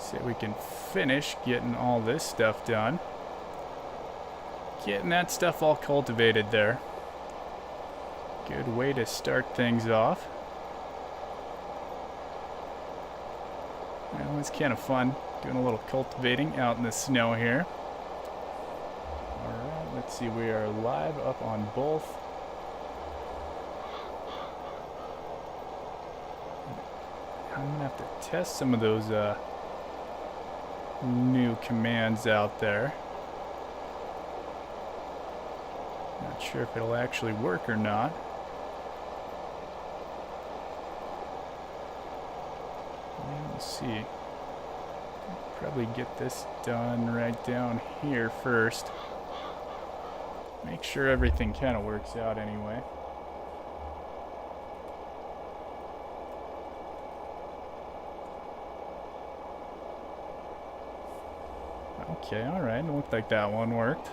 See if we can finish getting all this stuff done. Getting that stuff all cultivated there. Good way to start things off. Well, it's kind of fun doing a little cultivating out in the snow here. Alright, let's see, we are live up on both. I'm going to have to test some of those new commands out there. Not sure if it'll actually work or not. Let's see. Probably get this done right down here first. Make sure everything kind of works out anyway. Okay, alright, it looked like that one worked.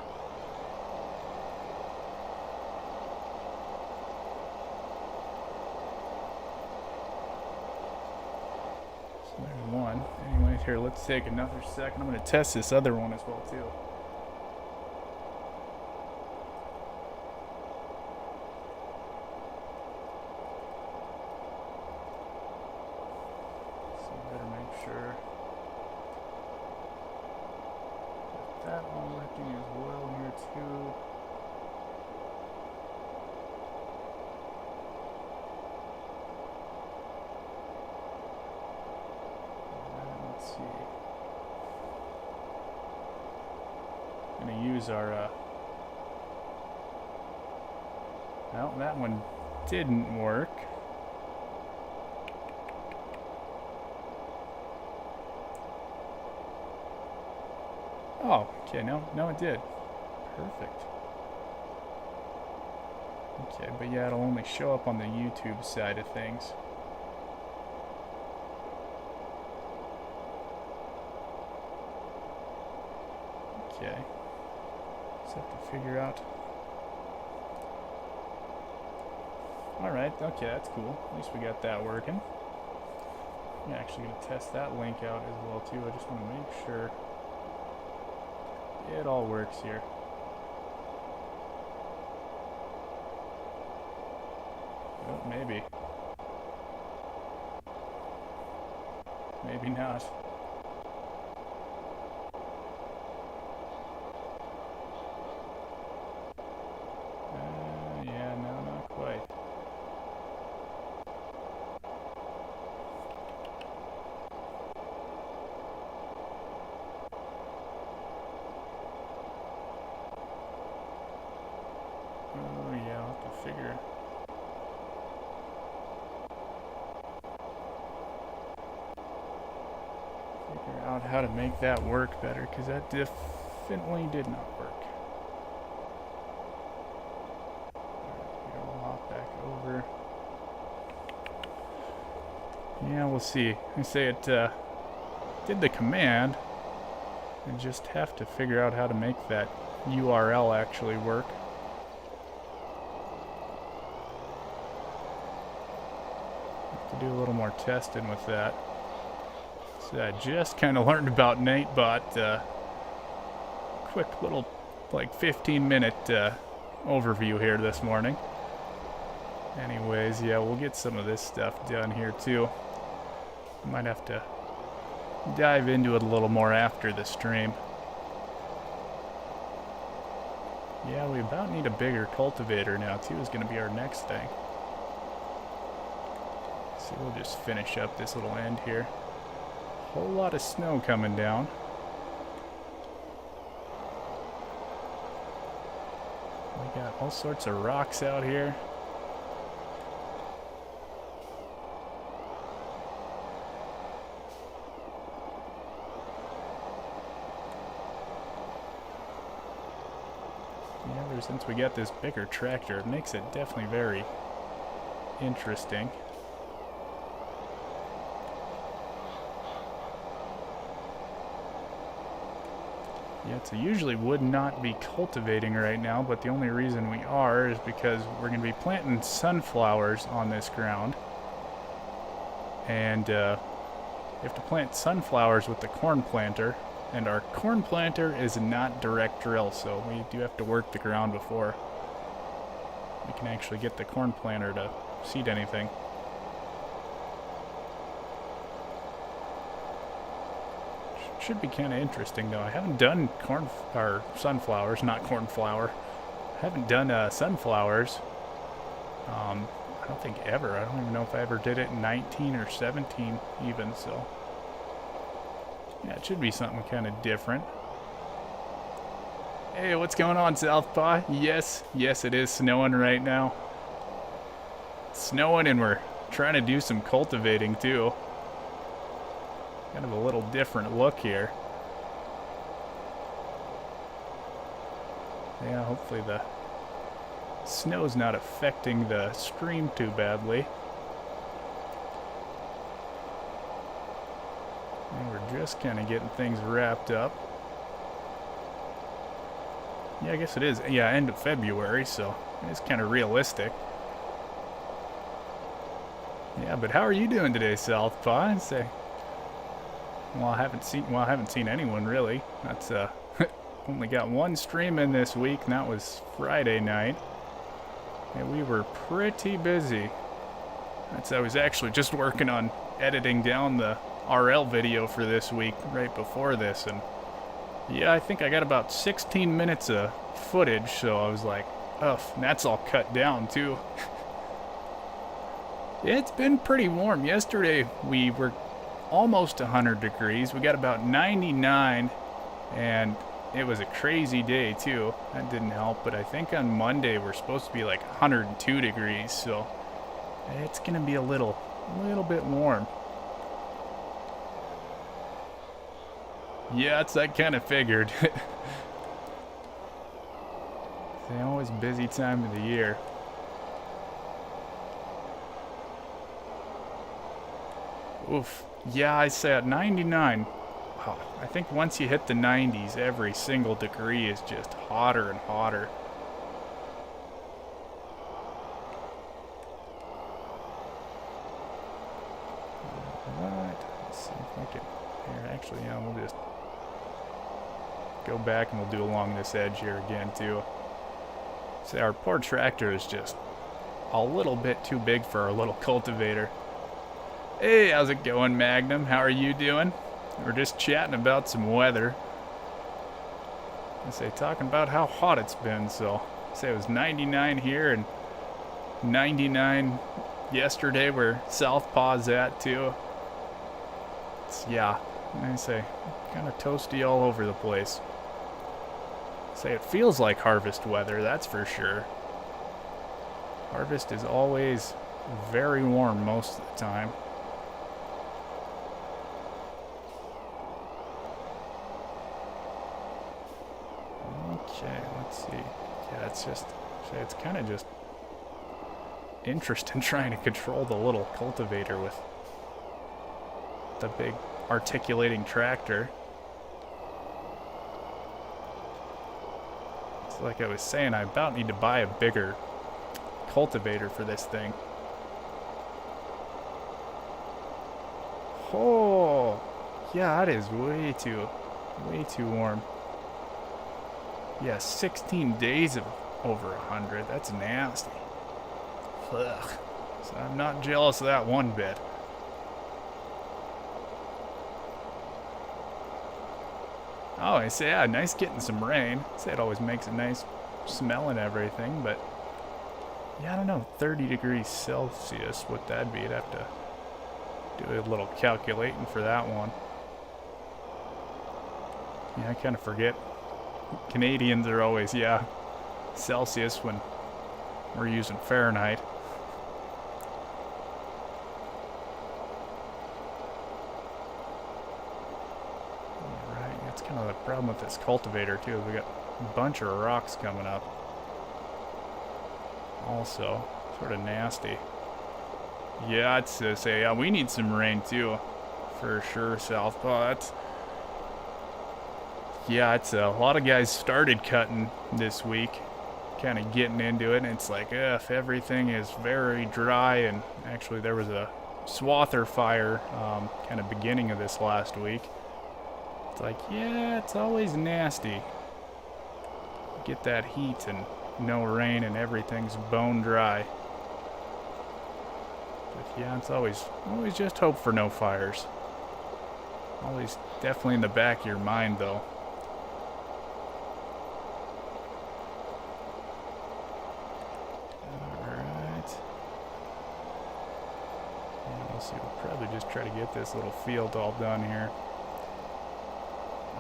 So there's one. Anyway, here, let's take another second. I'm going to test this other one as well, too. So better make sure that all working as well here too. Let's see. I'm gonna use our well, that one didn't work. Oh, okay, no it did. Perfect. Okay, but yeah, it'll only show up on the YouTube side of things. Okay. Just have to figure out. Alright, okay, that's cool. At least we got that working. I'm actually going to test that link out as well too. I just want to make sure it all works here. Oh, maybe. Maybe not. Yeah, no, not quite. Oh yeah, I'll have to figure out how to make that work better, because that definitely did not work. Alright, here we'll hop back over. Yeah, we'll see. I say it did the command. I just have to figure out how to make that URL actually work. Do a little more testing with that. So I just kind of learned about Nightbot. Quick little, like 15-minute overview here this morning. Anyways, yeah, we'll get some of this stuff done here too. Might have to dive into it a little more after the stream. Yeah, we about need a bigger cultivator now too, is going to be our next thing. So we'll just finish up this little end here. Whole lot of snow coming down. We got all sorts of rocks out here. Yeah, ever since we got this bigger tractor, it makes it definitely very interesting. Yeah, so usually would not be cultivating right now, but the only reason we are is because we're going to be planting sunflowers on this ground. And You have to plant sunflowers with the corn planter, and our corn planter is not direct drill, so we do have to work the ground before we can actually get the corn planter to seed anything. Should be kind of interesting though. I haven't done sunflowers, not cornflower. I haven't done sunflowers. I don't think ever. I don't even know if I ever did it in 19 or 17 even, so. Yeah, it should be something kind of different. Hey, what's going on, Southpaw? Yes, it is snowing right now. It's snowing and we're trying to do some cultivating too. Kind of a little different look here. Yeah, hopefully the snow's not affecting the stream too badly. And we're just kind of getting things wrapped up. Yeah, I guess it is. Yeah, end of February, so it's kind of realistic. Yeah, but how are you doing today, Southpaw? I'd say. Well, I haven't seen anyone really. That's only got one stream in this week, and that was Friday night. And we were pretty busy. I was actually just working on editing down the RL video for this week right before this, and yeah, I think I got about 16 minutes of footage, so I was like, ugh, and that's all cut down too. It's been pretty warm. Yesterday we were almost 100 degrees. We got about 99, and it was a crazy day too. That didn't help, but I think on Monday we're supposed to be like 102 degrees, so it's gonna be a little bit warm. Yeah, I kind of figured. It's always busy time of the year. Oof. Yeah, I said 99. Wow. I think once you hit the 90s, every single degree is just hotter and hotter. Alright, let's see if I can. Here, actually, yeah, we'll just go back and we'll do along this edge here again, too. See, our poor tractor is just a little bit too big for our little cultivator. Hey, how's it going, Magnum? How are you doing? We're just chatting about some weather. I say, talking about how hot it's been, so I say it was 99 here and 99 yesterday where Southpaw's at, too. Yeah, I say, kind of toasty all over the place. Say, it feels like harvest weather, that's for sure. Harvest is always very warm most of the time. Okay, let's see. Yeah, it's kind of just interesting trying to control the little cultivator with the big articulating tractor. It's like I was saying, I about need to buy a bigger cultivator for this thing. Oh, yeah, that is way too warm. Yeah, 16 days of over 100. That's nasty. Ugh. So I'm not jealous of that one bit. Oh, I say, yeah, nice getting some rain. I say it always makes a nice smell and everything, but yeah, I don't know, 30 degrees Celsius, what that'd be. I'd have to do a little calculating for that one. Yeah, I kind of forget. Canadians are always, yeah, Celsius when we're using Fahrenheit. Alright, that's kind of the problem with this cultivator too. We got a bunch of rocks coming up. Also, sort of nasty. Yeah, I'd say, yeah, we need some rain too, for sure, Southpaw. Yeah, it's a lot of guys started cutting this week, kind of getting into it, and it's like, if everything is very dry, and actually there was a swather fire kind of beginning of this last week. It's like, yeah, it's always nasty. Get that heat and no rain and everything's bone dry. But yeah, it's always just hope for no fires. Always definitely in the back of your mind, though. Alright. Yeah, let's see, we'll probably just try to get this little field all done here.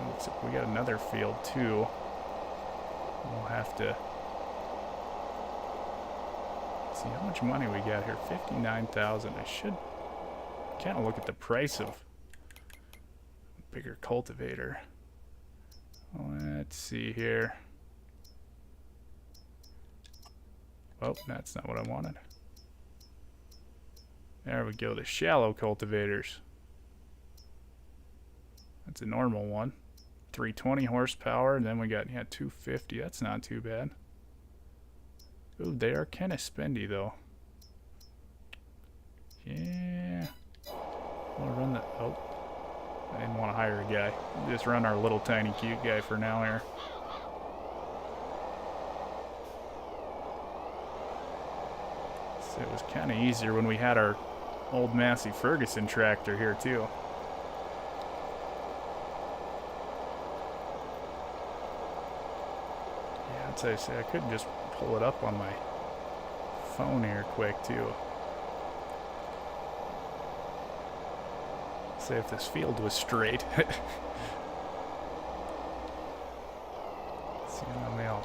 Looks like we got another field, too. We'll have to see how much money we got here. 59,000. I should kind of look at the price of a bigger cultivator. Let's see here. Oh, that's not what I wanted. There we go, the shallow cultivators. That's a normal one. 320 horsepower, and then we got, yeah, 250. That's not too bad. Ooh, they are kind of spendy, though. Yeah. We'll run the... Oh. I didn't want to hire a guy. We'll just run our little tiny cute guy for now here. So it was kind of easier when we had our old Massey Ferguson tractor here, too. I say I could just pull it up on my phone here quick too. Say if this field was straight. See how we all.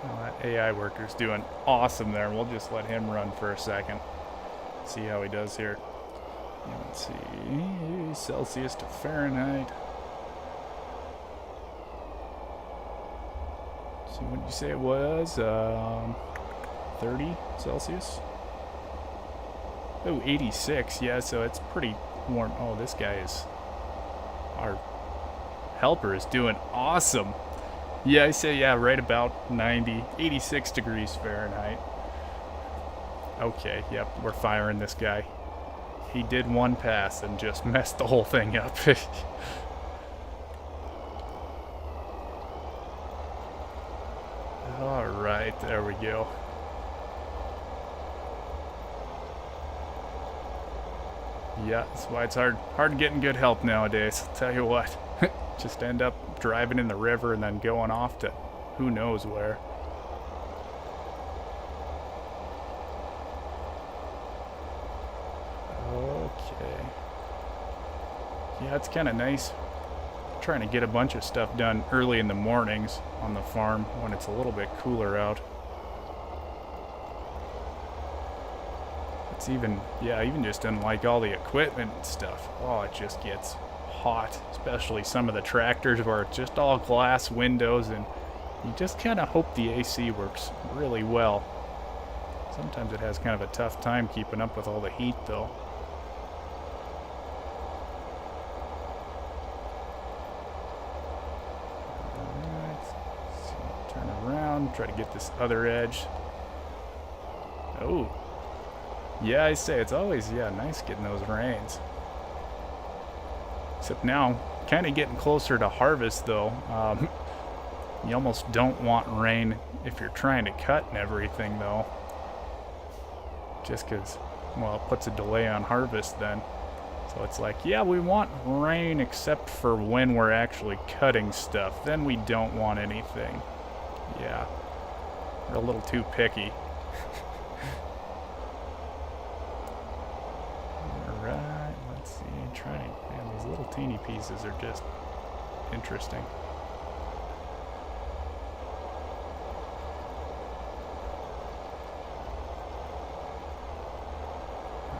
Well, that AI worker's doing awesome there. We'll just let him run for a second. See how he does here. Let's see, Celsius to Fahrenheit. So what did you say it was? 30 Celsius? Oh, 86. Yeah, so it's pretty warm. Oh, this guy is... Our helper is doing awesome. Yeah, I say, yeah, right about 90. 86 degrees Fahrenheit. Okay, yep, we're firing this guy. He did one pass and just messed the whole thing up. Alright, there we go. Yeah, that's why it's hard getting good help nowadays. I'll tell you what. Just end up driving in the river and then going off to who knows where. Okay. Yeah, it's kind of nice. Trying to get a bunch of stuff done early in the mornings on the farm when it's a little bit cooler out. It's even, yeah, even just in like all the equipment and stuff. Oh, it just gets hot, especially some of the tractors where it's just all glass windows and you just kind of hope the AC works really well. Sometimes it has kind of a tough time keeping up with all the heat though. Try to get this other edge. Oh. Yeah, I say, it's always, yeah, nice getting those rains. Except now, kind of getting closer to harvest, though. You almost don't want rain if you're trying to cut and everything, though. Just because, well, it puts a delay on harvest then. So it's like, yeah, we want rain except for when we're actually cutting stuff. Then we don't want anything. Yeah. We're a little too picky. Alright, let's see. Man, these little teeny pieces are just interesting.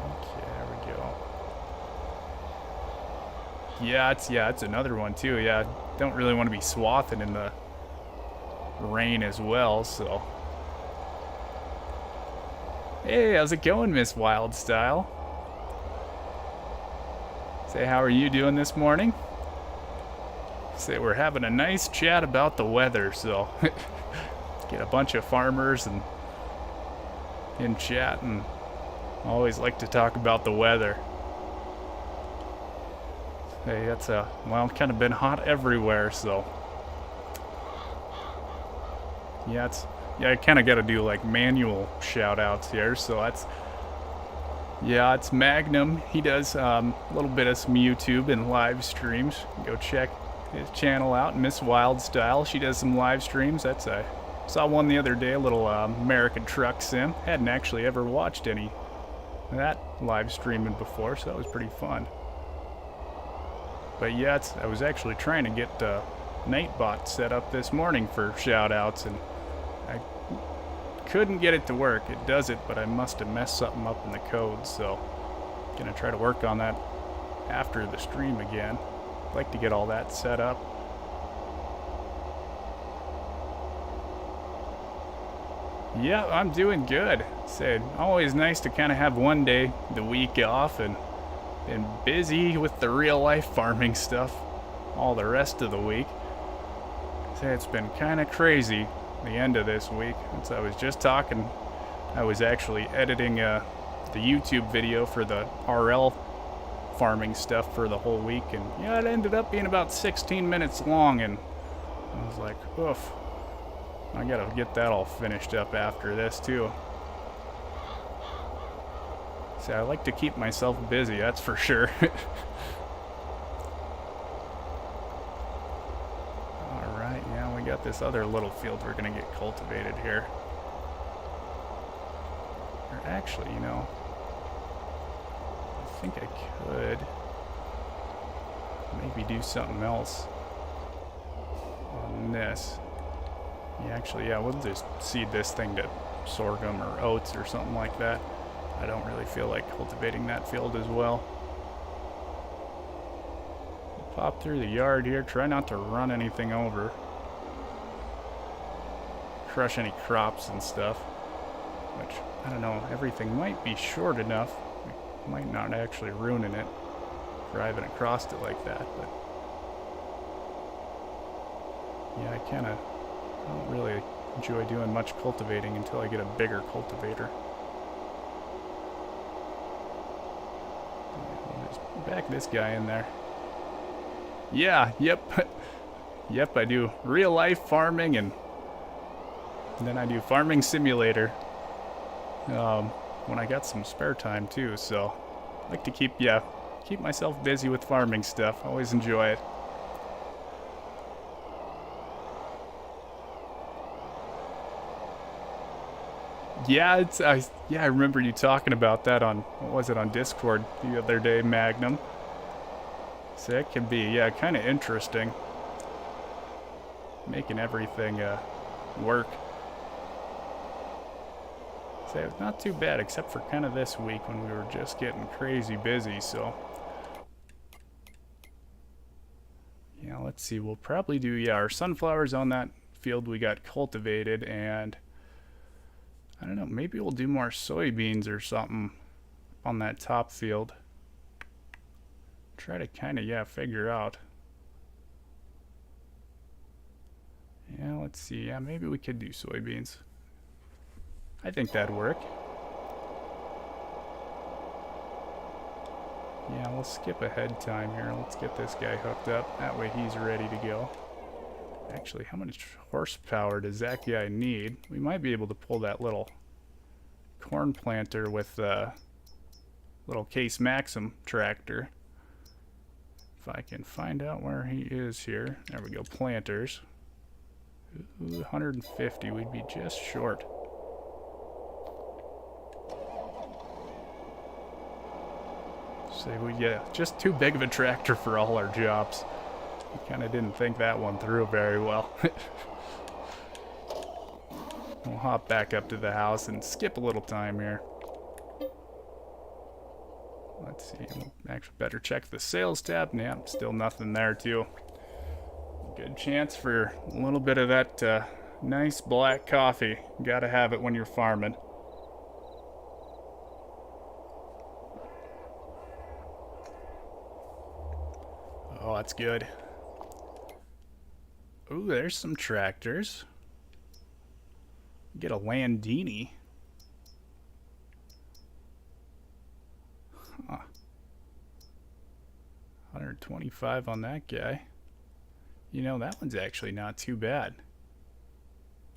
Okay, there we go. Yeah, it's another one too. Yeah, don't really want to be swathing in the rain as well, so. Hey, how's it going, Miss Wildstyle? Say, how are you doing this morning? Say, we're having a nice chat about the weather, so. Get a bunch of farmers and in chat, and I always like to talk about the weather. Hey, it's well, kind of been hot everywhere, so yeah, I kind of got to do like manual shout outs here, so it's Magnum. He does a little bit of some YouTube and live streams. Go check his channel out. Miss Wildstyle, she does some live streams. I saw one the other day, a little American Truck Sim. Hadn't actually ever watched any of that live streaming before, so that was pretty fun. But yeah, I was actually trying to get Nightbot set up this morning for shout outs, and I couldn't get it to work. It does it, but I must have messed something up in the code, so I'm gonna try to work on that after the stream again. I'd like to get all that set up. Yeah, I'm doing good. Said always nice to kind of have one day the week off, and been busy with the real life farming stuff all the rest of the week. Say it's been kind of crazy the end of this week. As I was just talking, I was actually editing the YouTube video for the RL farming stuff for the whole week, and yeah, it ended up being about 16 minutes long, and I was like, oof, I gotta get that all finished up after this too. See, I like to keep myself busy, that's for sure. Alright, yeah, we got this other little field we're gonna get cultivated here. Or actually, you know, I think I could maybe do something else on this. Yeah, actually, yeah, we'll just seed this thing to sorghum or oats or something like that. I don't really feel like cultivating that field as well. Pop through the yard here, try not to run anything over. Crush any crops and stuff. Which, I don't know, everything might be short enough. We might not actually ruining it, driving across it like that, but yeah, I don't really enjoy doing much cultivating until I get a bigger cultivator. I'll just back this guy in there. Yeah, yep. Yep, I do real life farming, and then I do farming simulator when I got some spare time too, so I like to keep myself busy with farming stuff. Always enjoy it. Yeah, I remember you talking about that on, what was it, on Discord the other day, Magnum. So it can be, kind of interesting. Making everything work. So it's not too bad, except for kind of this week when we were just getting crazy busy, so. Yeah, let's see, we'll probably do, our sunflowers on that field we got cultivated, and I don't know, maybe we'll do more soybeans or something on that top field. Try to kind of, figure out. Yeah, let's see. Yeah, maybe we could do soybeans. I think that'd work. Yeah, we'll skip ahead time here. Let's get this guy hooked up. That way he's ready to go. Actually, how much horsepower does that guy need? We might be able to pull that little corn planter with the little Case Maxim tractor. If I can find out where he is here. There we go, planters. Ooh, 150, we'd be just short. So we just too big of a tractor for all our jobs. We kind of didn't think that one through very well. We'll hop back up to the house and skip a little time here. Let's see, we'll actually better check the sales tab. Yeah, still nothing there too. Good chance for a little bit of that nice black coffee. Gotta have it when you're farming. Oh, that's good. Ooh, there's some tractors. Get a Landini. 125 on that guy. You know, that one's actually not too bad.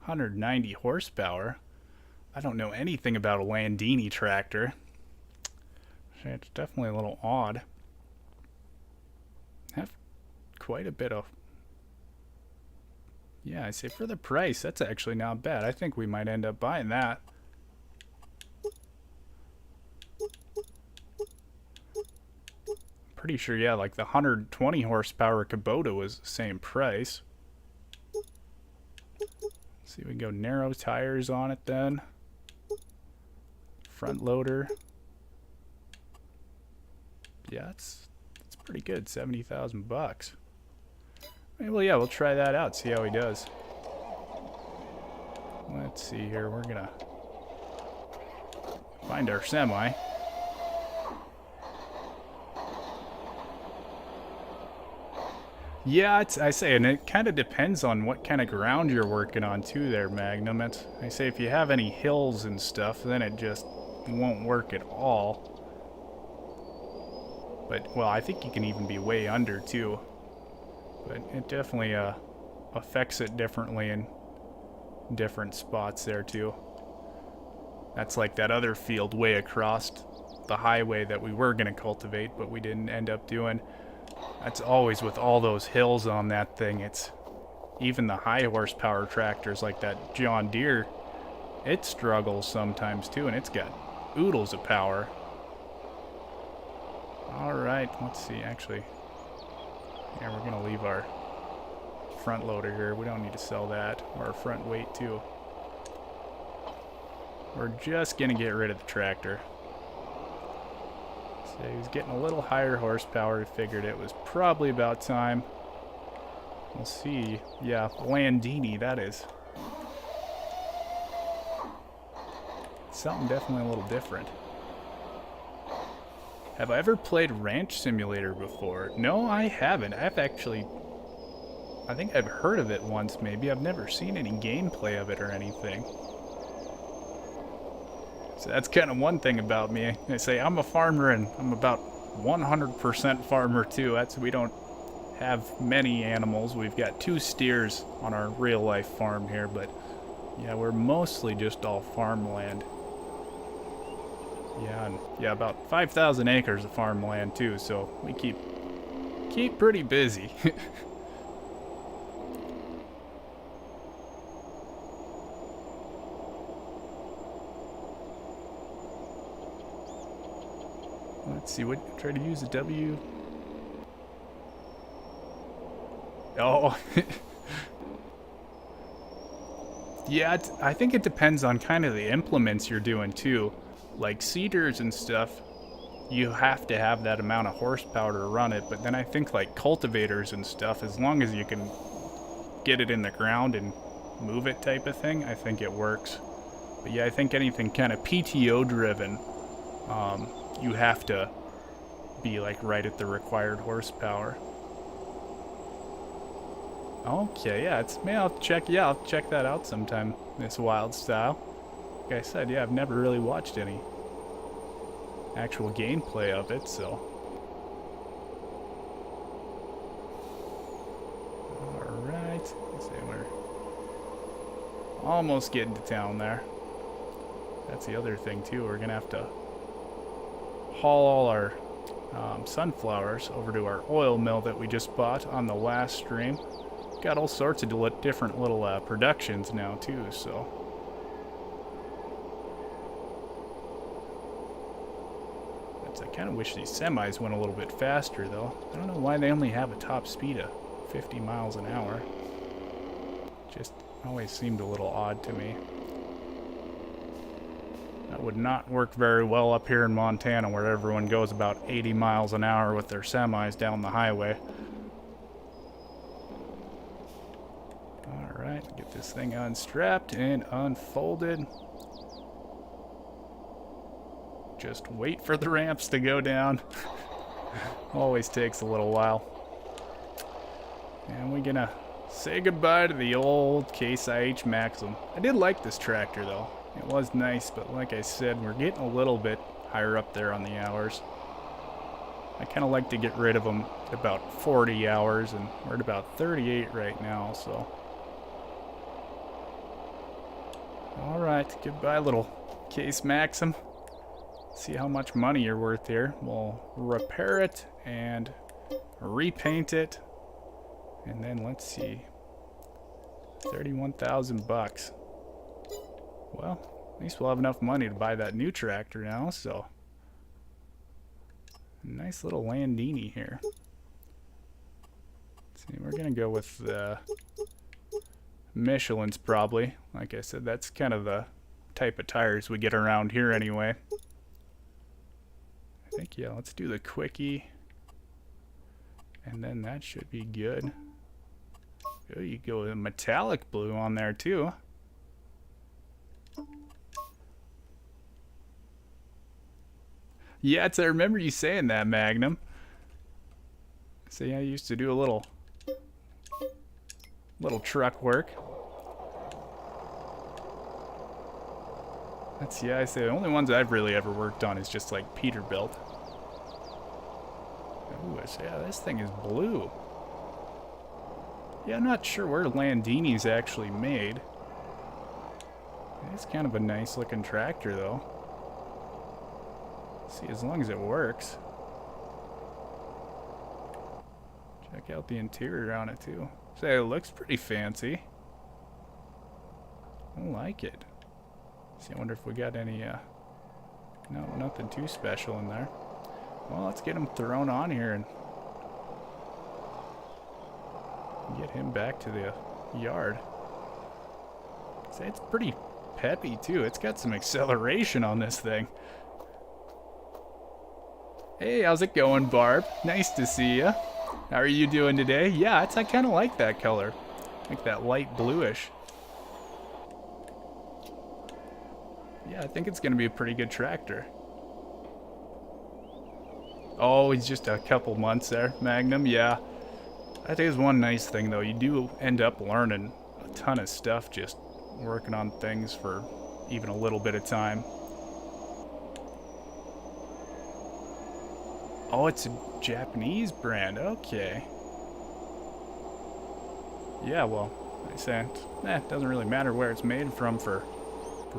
190 horsepower. I don't know anything about a Landini tractor. It's definitely a little odd. Have quite a bit of... Yeah, I say for the price, that's actually not bad. I think we might end up buying that. Pretty sure, yeah, like the 120 horsepower Kubota was the same price. Let's see, we can go narrow tires on it then. Front loader. Yeah, it's pretty good, 70,000 bucks. Well, yeah, we'll try that out, see how he does. Let's see here, we're gonna find our semi. Yeah, I say, and it kind of depends on what kind of ground you're working on too there, Magnum. I say if you have any hills and stuff, then it just won't work at all. But, well, I think you can even be way under too. But it definitely affects it differently in different spots there too. That's like that other field way across the highway that we were going to cultivate, but we didn't end up doing. That's always with all those hills on that thing. It's even the high horsepower tractors like that John Deere, it struggles sometimes too, and it's got oodles of power. Alright, let's see, actually. Yeah, we're gonna leave our front loader here. We don't need to sell that, or our front weight too. We're just gonna get rid of the tractor. So he was getting a little higher horsepower. Figured it was probably about time. We'll see. Yeah, Landini, that is. Something definitely a little different. Have I ever played Ranch Simulator before? No, I haven't. I think I've heard of it once maybe. I've never seen any gameplay of it or anything. So that's kind of one thing about me. I say I'm a farmer and I'm about 100% farmer too. We don't have many animals. We've got 2 steers on our real life farm here, but yeah, we're mostly just all farmland. Yeah, and yeah, about 5,000 acres of farmland too, so we keep pretty busy. Let's see, try to use a W. Oh. Yeah, I think it depends on kind of the implements you're doing too. Like seeders and stuff, you have to have that amount of horsepower to run it, but then I think like cultivators and stuff, as long as you can get it in the ground and move it type of thing, I think it works. But yeah, I think anything kind of PTO driven, you have to be like right at the required horsepower. Okay, yeah, I'll check that out sometime, this wild style. Like I said, yeah, I've never really watched any actual gameplay of it, so. Alright, let's see, we're almost getting to town there. That's the other thing too, we're gonna have to haul all our sunflowers over to our oil mill that we just bought on the last stream. Got all sorts of different little productions now too, so. I kind of wish these semis went a little bit faster though. I don't know why they only have a top speed of 50 miles an hour. Just always seemed a little odd to me. That would not work very well up here in Montana where everyone goes about 80 miles an hour with their semis down the highway. Alright, get this thing unstrapped and unfolded. Just wait for the ramps to go down. Always takes a little while. And we're gonna say goodbye to the old Case IH Maxim. I did like this tractor though. It was nice, but like I said, we're getting a little bit higher up there on the hours. I kind of like to get rid of them at about 40 hours, and we're at about 38 right now, so. Alright, goodbye little Case Maxim. See how much money you're worth here. We'll repair it and repaint it. And then let's see. 31,000 bucks. Well, at least we'll have enough money to buy that new tractor now, so. Nice little Landini here. Let's see, we're gonna go with the Michelin's probably. Like I said, that's kind of the type of tires we get around here anyway. I think, yeah, let's do the Quickie. And then that should be good. Oh, you go with a metallic blue on there too. Yeah, I remember you saying that, Magnum. See, I used to do a little truck work. That's, yeah, I say the only ones I've really ever worked on is just like Peterbilt. Ooh, yeah, this thing is blue. Yeah, I'm not sure where Landini's actually made. It's kind of a nice looking tractor though. See, as long as it works. Check out the interior on it too. So it looks pretty fancy. I like it. See, I wonder if we got any, no, nothing too special in there. Well, let's get him thrown on here and get him back to the yard. See, it's pretty peppy too. It's got some acceleration on this thing. Hey, how's it going, Barb? Nice to see ya. How are you doing today? Yeah, I kind of like that color. Like that light bluish. Yeah, I think it's going to be a pretty good tractor. Oh, he's just a couple months there, Magnum. Yeah. That is one nice thing, though. You do end up learning a ton of stuff just working on things for even a little bit of time. Oh, it's a Japanese brand. Okay. Yeah, well, I said, it doesn't really matter where it's made from for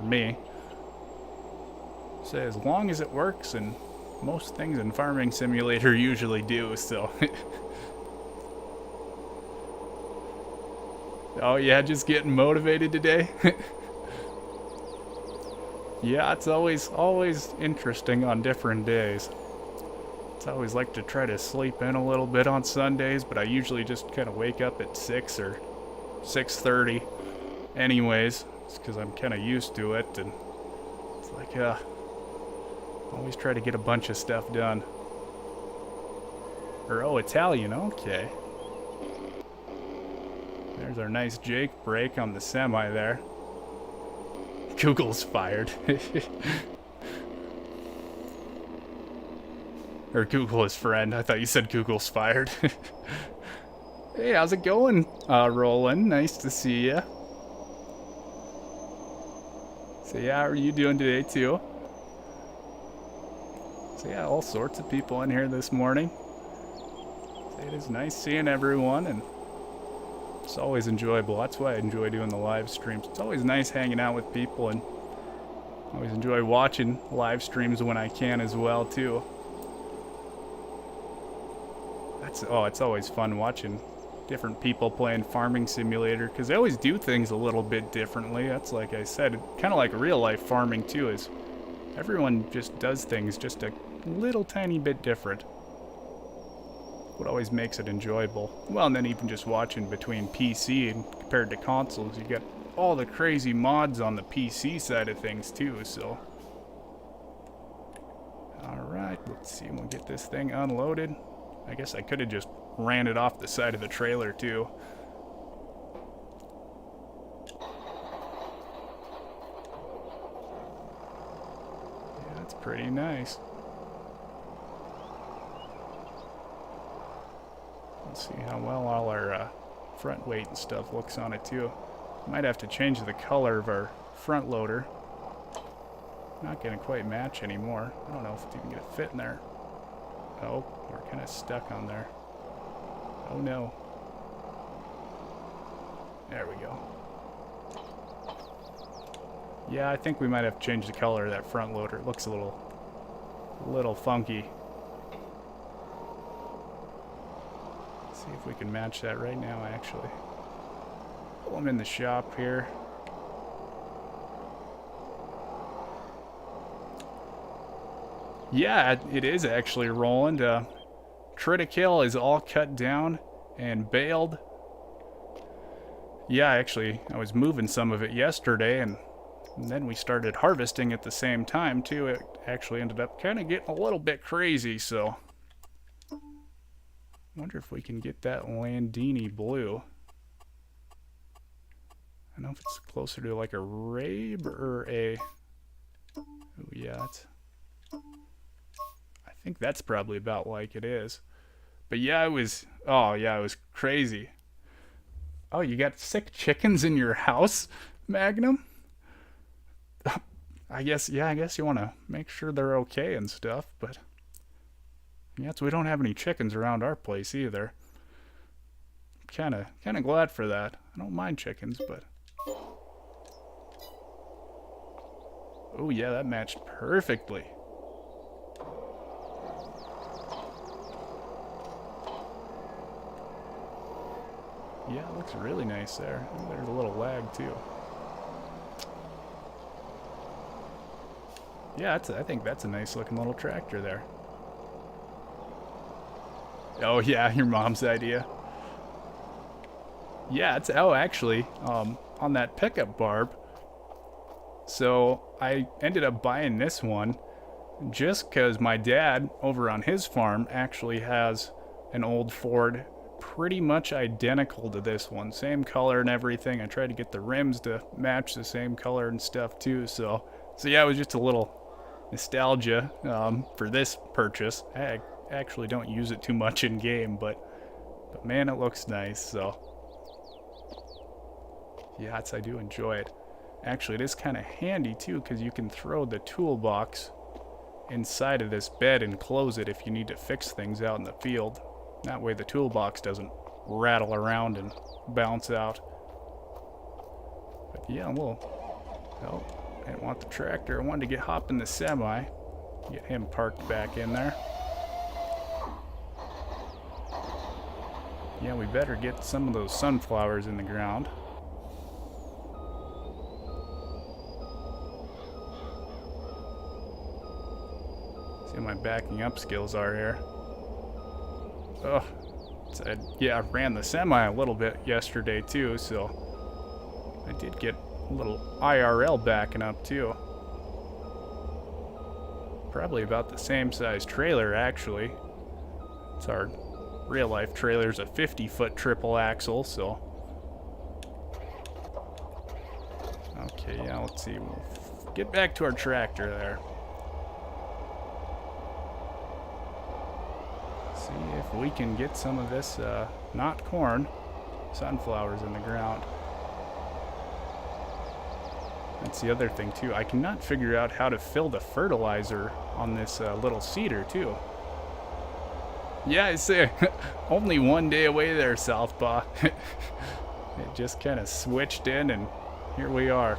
me. So as long as it works, and most things in Farming Simulator usually do, so. Oh yeah, just getting motivated today? Yeah, it's always interesting on different days. I always like to try to sleep in a little bit on Sundays, but I usually just kind of wake up at 6 or 6:30 anyways, because I'm kind of used to it, and it's like, always try to get a bunch of stuff done. Or, oh, Italian, okay. There's our nice Jake brake on the semi there. Google's fired. Or Google his friend. I thought you said Google's fired. Hey, how's it going, Roland? Nice to see ya. So yeah, how are you doing today too? So yeah, all sorts of people in here this morning. So it is nice seeing everyone, and it's always enjoyable. That's why I enjoy doing the live streams. It's always nice hanging out with people, and always enjoy watching live streams when I can as well too. It's always fun watching different people playing Farming Simulator, because they always do things a little bit differently. That's, like I said, kind of like real life farming too, is everyone just does things just a little tiny bit different. What always makes it enjoyable. Well, and then even just watching between PC and compared to consoles, you get all the crazy mods on the PC side of things too, so. Alright, let's see, we'll get this thing unloaded. I guess I could have just ran it off the side of the trailer too. Yeah, that's pretty nice. Let's see how well all our front weight and stuff looks on it too. Might have to change the color of our front loader. Not gonna quite match anymore. I don't know if it's even gonna fit in there. Oh, we're kind of stuck on there. Oh no. There we go. Yeah, I think we might have changed the color of that front loader. It looks a little funky. Let's see if we can match that right now, actually. Pull them in the shop here. Yeah, it is actually rolling. Triticale is all cut down and baled. Yeah, actually, I was moving some of it yesterday, and then we started harvesting at the same time, too. It actually ended up kind of getting a little bit crazy, so... wonder if we can get that Landini blue. I don't know if it's closer to like a Rabe or a... oh, yeah, that's... I think that's probably about like it is. But yeah, it was... oh, yeah, it was crazy. Oh, you got sick chickens in your house, Magnum? I guess you want to make sure they're okay and stuff, but... yeah, so we don't have any chickens around our place either. Kind of glad for that. I don't mind chickens, but... oh yeah, that matched perfectly. Yeah, it looks really nice there. There's a little lag too. Yeah, I think that's a nice looking little tractor there. Oh yeah, your mom's idea. Yeah, it's... oh, actually, on that pickup barb. So I ended up buying this one just because my dad over on his farm actually has an old Ford pretty much identical to this one. Same color and everything. I tried to get the rims to match the same color and stuff too. So yeah, it was just a little nostalgia for this purchase. I actually don't use it too much in game, but man, it looks nice. So yeah, I do enjoy it. Actually, it is kind of handy too, because you can throw the toolbox inside of this bed and close it if you need to fix things out in the field. That way the toolbox doesn't rattle around and bounce out. But yeah, we'll... oh, I didn't want the tractor. I wanted to get hopping the semi. Get him parked back in there. Yeah, we better get some of those sunflowers in the ground. See what my backing up skills are here. Oh, yeah, I ran the semi a little bit yesterday too, so I did get a little IRL backing up too. Probably about the same size trailer actually. It's our real life trailer's a 50-foot triple axle, so. Okay, yeah, let's see. We'll get back to our tractor there. See if we can get some of this, not corn, sunflowers in the ground. That's the other thing too. I cannot figure out how to fill the fertilizer on this little seeder too. Yeah, I say, only one day away there, Southpaw. It just kind of switched in and here we are.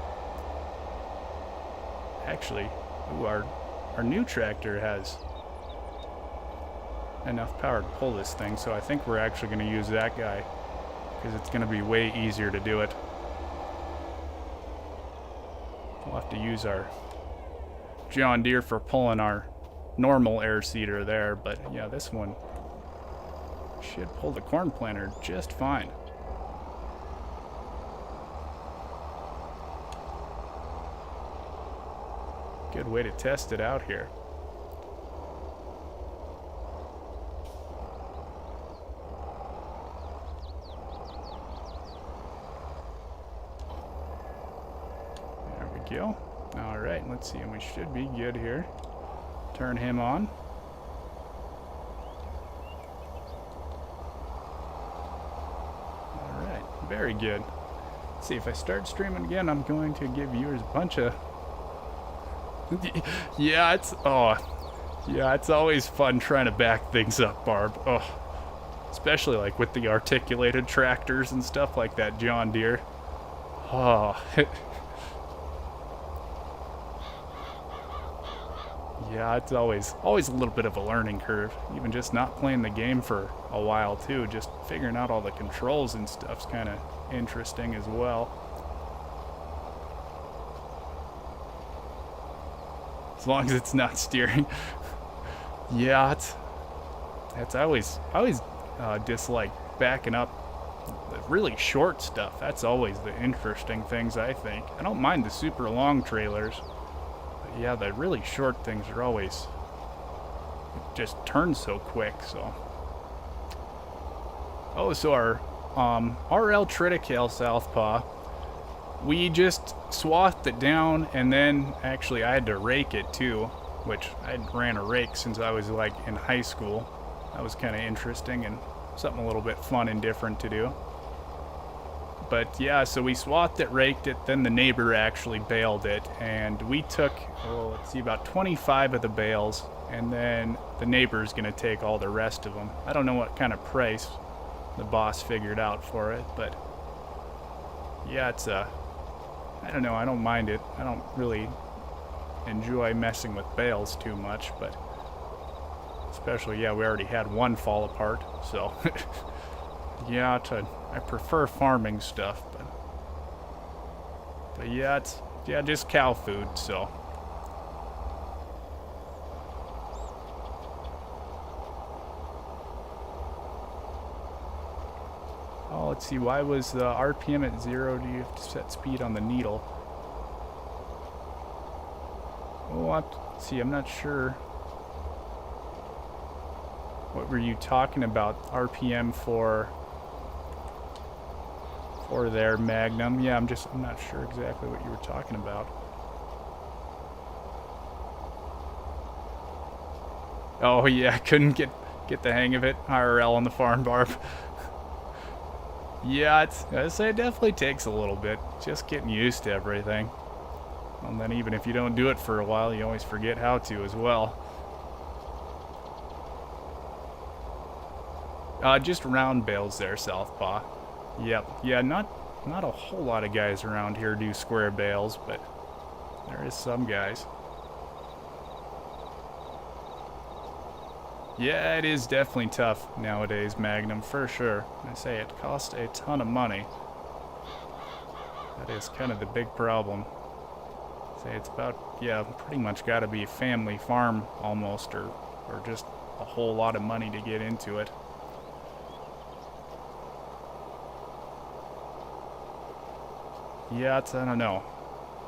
Actually, ooh, our new tractor has enough power to pull this thing, so I think we're actually going to use that guy because it's going to be way easier to do it. We'll have to use our John Deere for pulling our normal air seeder there, but yeah, this one should pull the corn planter just fine. Good way to test it out here. Go. All right, let's see, and we should be good here. Turn him on. All right, very good. Let's see, if I start streaming again, I'm going to give viewers a bunch of... yeah, it's... oh, Yeah, it's always fun trying to back things up, Barb. Oh, especially like with the articulated tractors and stuff like that John Deere. Oh, yeah, it's always a little bit of a learning curve. Even just not playing the game for a while too, just figuring out all the controls and stuff's kind of interesting as well. As long as it's not steering. Yeah, it's I always dislike backing up the really short stuff. That's always the interesting things, I think. I don't mind the super long trailers. But yeah, the really short things are always just turn so quick, so. Oh, so our RL Triticale Southpaw, we just swathed it down, and then actually I had to rake it too, which I ran a rake since I was like in high school. That was kind of interesting and something a little bit fun and different to do. But yeah, so we swathed it, raked it, then the neighbor actually baled it, and we took, oh, let's see, about 25 of the bales, and then the neighbor's gonna take all the rest of them. I don't know what kind of price the boss figured out for it, but yeah, it's I don't know, I don't mind it. I don't really enjoy messing with bales too much, but especially, yeah, we already had one fall apart, so yeah, I prefer farming stuff, but yeah, it's just cow food, so. Oh, let's see, why was the RPM at 0? Do you have to set speed on the needle? Oh, let's see, I'm not sure. What were you talking about? RPM for their Magnum? Yeah, I'm not sure exactly what you were talking about. Oh yeah, I couldn't get the hang of it. IRL on the farm, Barb. Yeah, it definitely takes a little bit, just getting used to everything. And then even if you don't do it for a while, you always forget how to as well. Just round bales there, Southpaw. Yep. Yeah, not a whole lot of guys around here do square bales, but there is some guys. Yeah, it is definitely tough nowadays, Magnum, for sure. I say it costs a ton of money. That is kind of the big problem. Say it's about, yeah, pretty much got to be a family farm almost, or just a whole lot of money to get into it. Yeah, I don't know.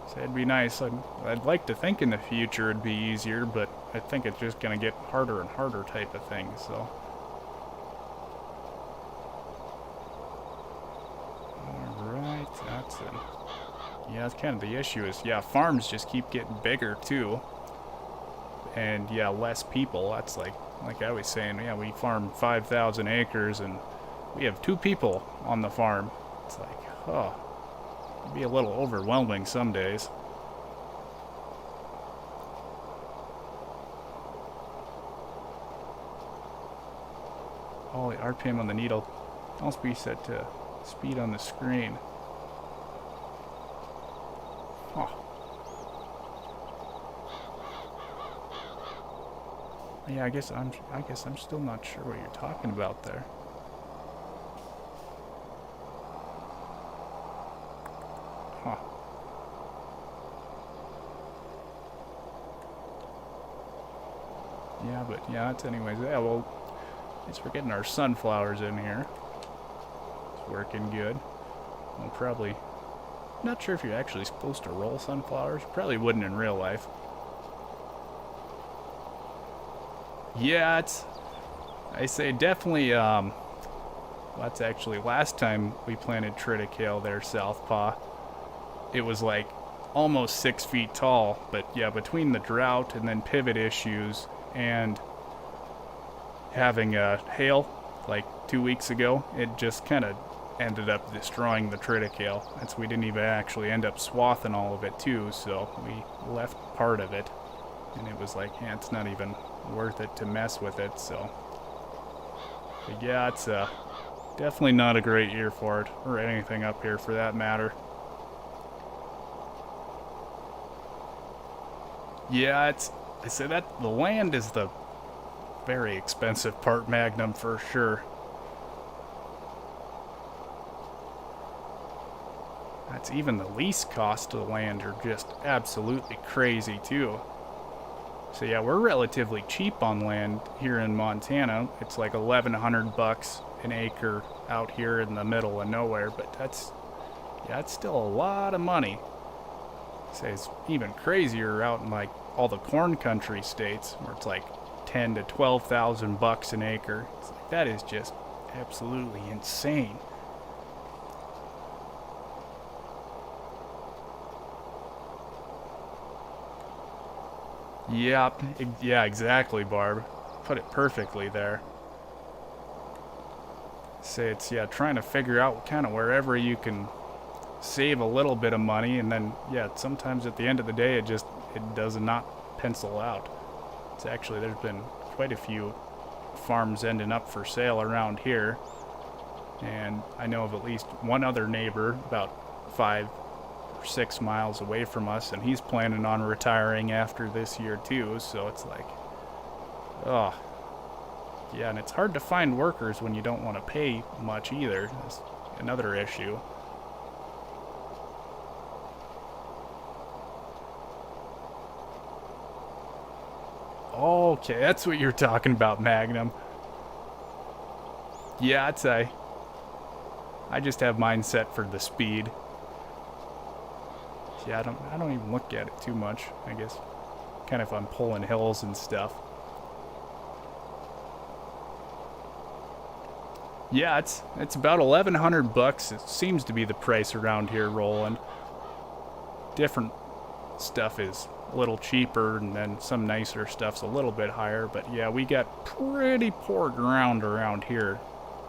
So it'd be nice. I'd like to think in the future it'd be easier, but I think it's just going to get harder and harder type of thing, so. Alright, that's it. Yeah, that's kind of the issue is, yeah, farms just keep getting bigger too. And yeah, less people. That's like I was saying, yeah, we farm 5,000 acres and we have 2 people on the farm. It's like, oh. It'd be a little overwhelming some days. Oh, the RPM on the needle must be set to speed on the screen. Huh. Yeah, I guess I'm still not sure what you're talking about there. Huh. Yeah, but yeah, that's anyways. Yeah, well, at least we're getting our sunflowers in here. It's working good. We'll probably, not sure if you're actually supposed to roll sunflowers. Probably wouldn't in real life. Yeah, I say definitely, that's actually last time we planted triticale there, Southpaw. It was like almost 6 feet tall, but yeah, between the drought and then pivot issues and having hail like 2 weeks ago, it just kind of ended up destroying the triticale. And so we didn't even actually end up swathing all of it too, so we left part of it. And it was like, yeah, it's not even worth it to mess with it. So, but yeah, it's definitely not a great year for it, or anything up here for that matter. Yeah, I say that the land is the very expensive part, Magnum, for sure. That's even the lease cost of the land are just absolutely crazy too. So yeah, we're relatively cheap on land here in Montana. It's like $1,100 an acre out here in the middle of nowhere, but that's still a lot of money. Say it's even crazier out in like all the corn country states where it's like 10 to 12,000 bucks an acre. It's like, that is just absolutely insane. Yep, yeah, exactly, Barb. Put it perfectly there. Say it's, yeah, trying to figure out kind of wherever you can save a little bit of money, and then, yeah, sometimes at the end of the day, it does not pencil out. It's actually, there's been quite a few farms ending up for sale around here, and I know of at least one other neighbor about 5 or 6 miles away from us, and he's planning on retiring after this year too. So it's like, oh yeah, and it's hard to find workers when you don't want to pay much either. That's another issue. Okay, that's what you're talking about, Magnum. Yeah, I'd say I just have mine set for the speed. Yeah, I don't even look at it too much, I guess. Kind of if I'm pulling hills and stuff. Yeah, it's about $1,100. It seems to be the price around here, Roland. Different stuff is a little cheaper, and then some nicer stuff's a little bit higher. But yeah, we got pretty poor ground around here,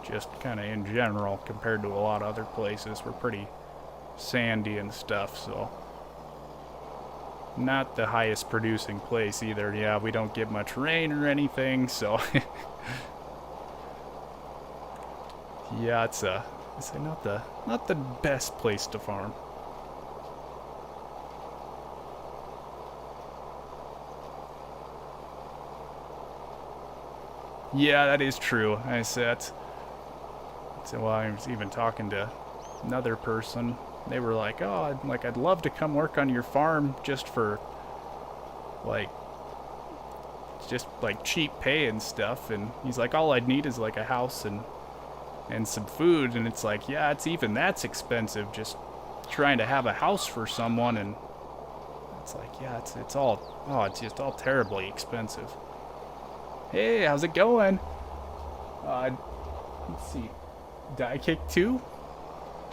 just kind of in general compared to a lot of other places. We're pretty sandy and stuff, so not the highest producing place either. Yeah, we don't get much rain or anything, so yeah, it's not the best place to farm. Yeah, that is true. I said, well, I was even talking to another person. They were like, "Oh, I'd love to come work on your farm just for like cheap pay and stuff." And he's like, "All I'd need is like a house and some food." And it's like, yeah, that's expensive, just trying to have a house for someone. And it's like, yeah, it's just all terribly expensive. Hey, how's it going? Let's see, Die Kick 2?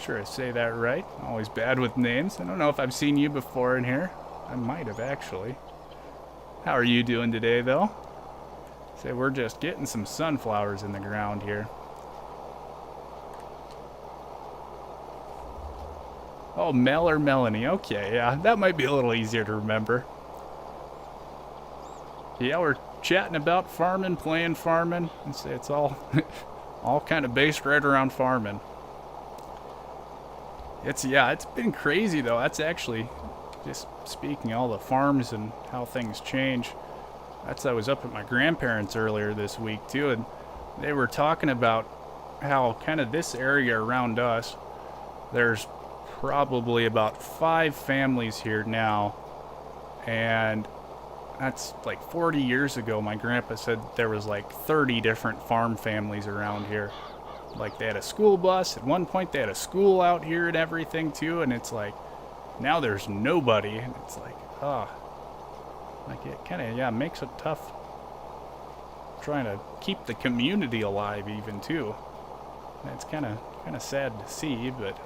Sure I say that right. Always bad with names. I don't know if I've seen you before in here. I might have, actually. How are you doing today, though? Say, we're just getting some sunflowers in the ground here. Oh, Mel or Melanie. Okay, yeah, that might be a little easier to remember. Yeah, we're chatting about farming, playing farming. And say it's all, all kind of based right around farming. It's been crazy though. That's actually, just speaking all the farms and how things change. I was up at my grandparents earlier this week too, and they were talking about how kind of this area around us, there's probably about 5 families here now, and that's like 40 years ago. My grandpa said there was like 30 different farm families around here. Like they had a school bus. At one point they had a school out here and everything too, and it's like now there's nobody, and it's like, like it kind of, yeah, makes it tough trying to keep the community alive even too. And it's kind of sad to see, but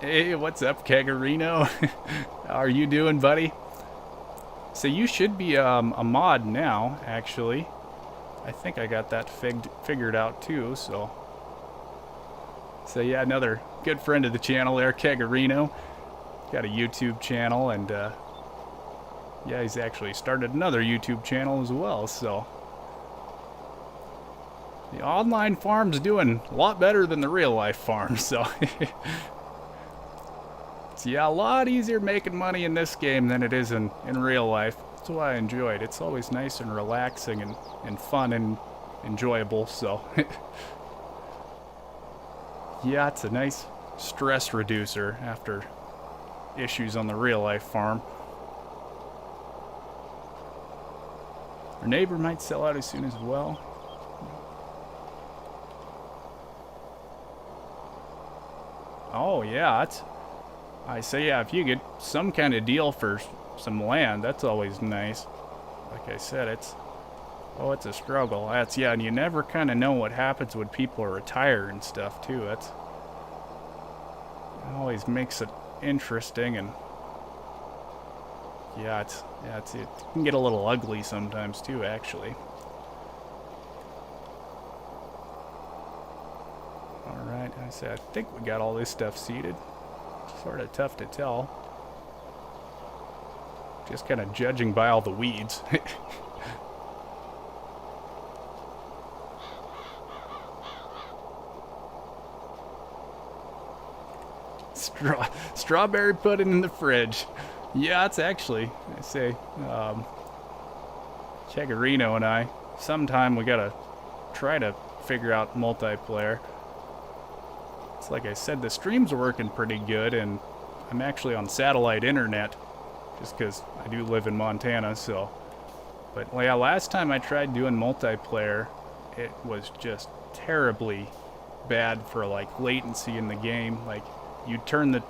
hey, what's up, Kegarino? How are you doing, buddy? So you should be a mod now, actually. I think I got that figured out too, so yeah, another good friend of the channel there, Kegarino. Got a YouTube channel, and Yeah, he's actually started another YouTube channel as well, so the online farm's doing a lot better than the real life farm, so it's, yeah, a lot easier making money in this game than it is in real life. That's why I enjoy it. It's always nice and relaxing and fun and enjoyable, so yeah, it's a nice stress reducer after issues on the real life farm. Our neighbor might sell out as soon as well. Oh yeah, I say, yeah, if you get some kind of deal for some land, that's always nice. Like I said, it's a struggle. That's, yeah, and you never kind of know what happens when people retire and stuff too. It always makes it interesting, and yeah, it can get a little ugly sometimes too, actually. Alright, I think we got all this stuff seeded. Sort of tough to tell. Just kind of judging by all the weeds. Strawberry pudding in the fridge. Yeah, it's actually, I say, Chegarino and I, sometime we gotta try to figure out multiplayer. It's like I said, the streams are working pretty good, and I'm actually on satellite internet, just because I do live in Montana, so. But yeah, last time I tried doing multiplayer, it was just terribly bad for like latency in the game. Like, you'd turn the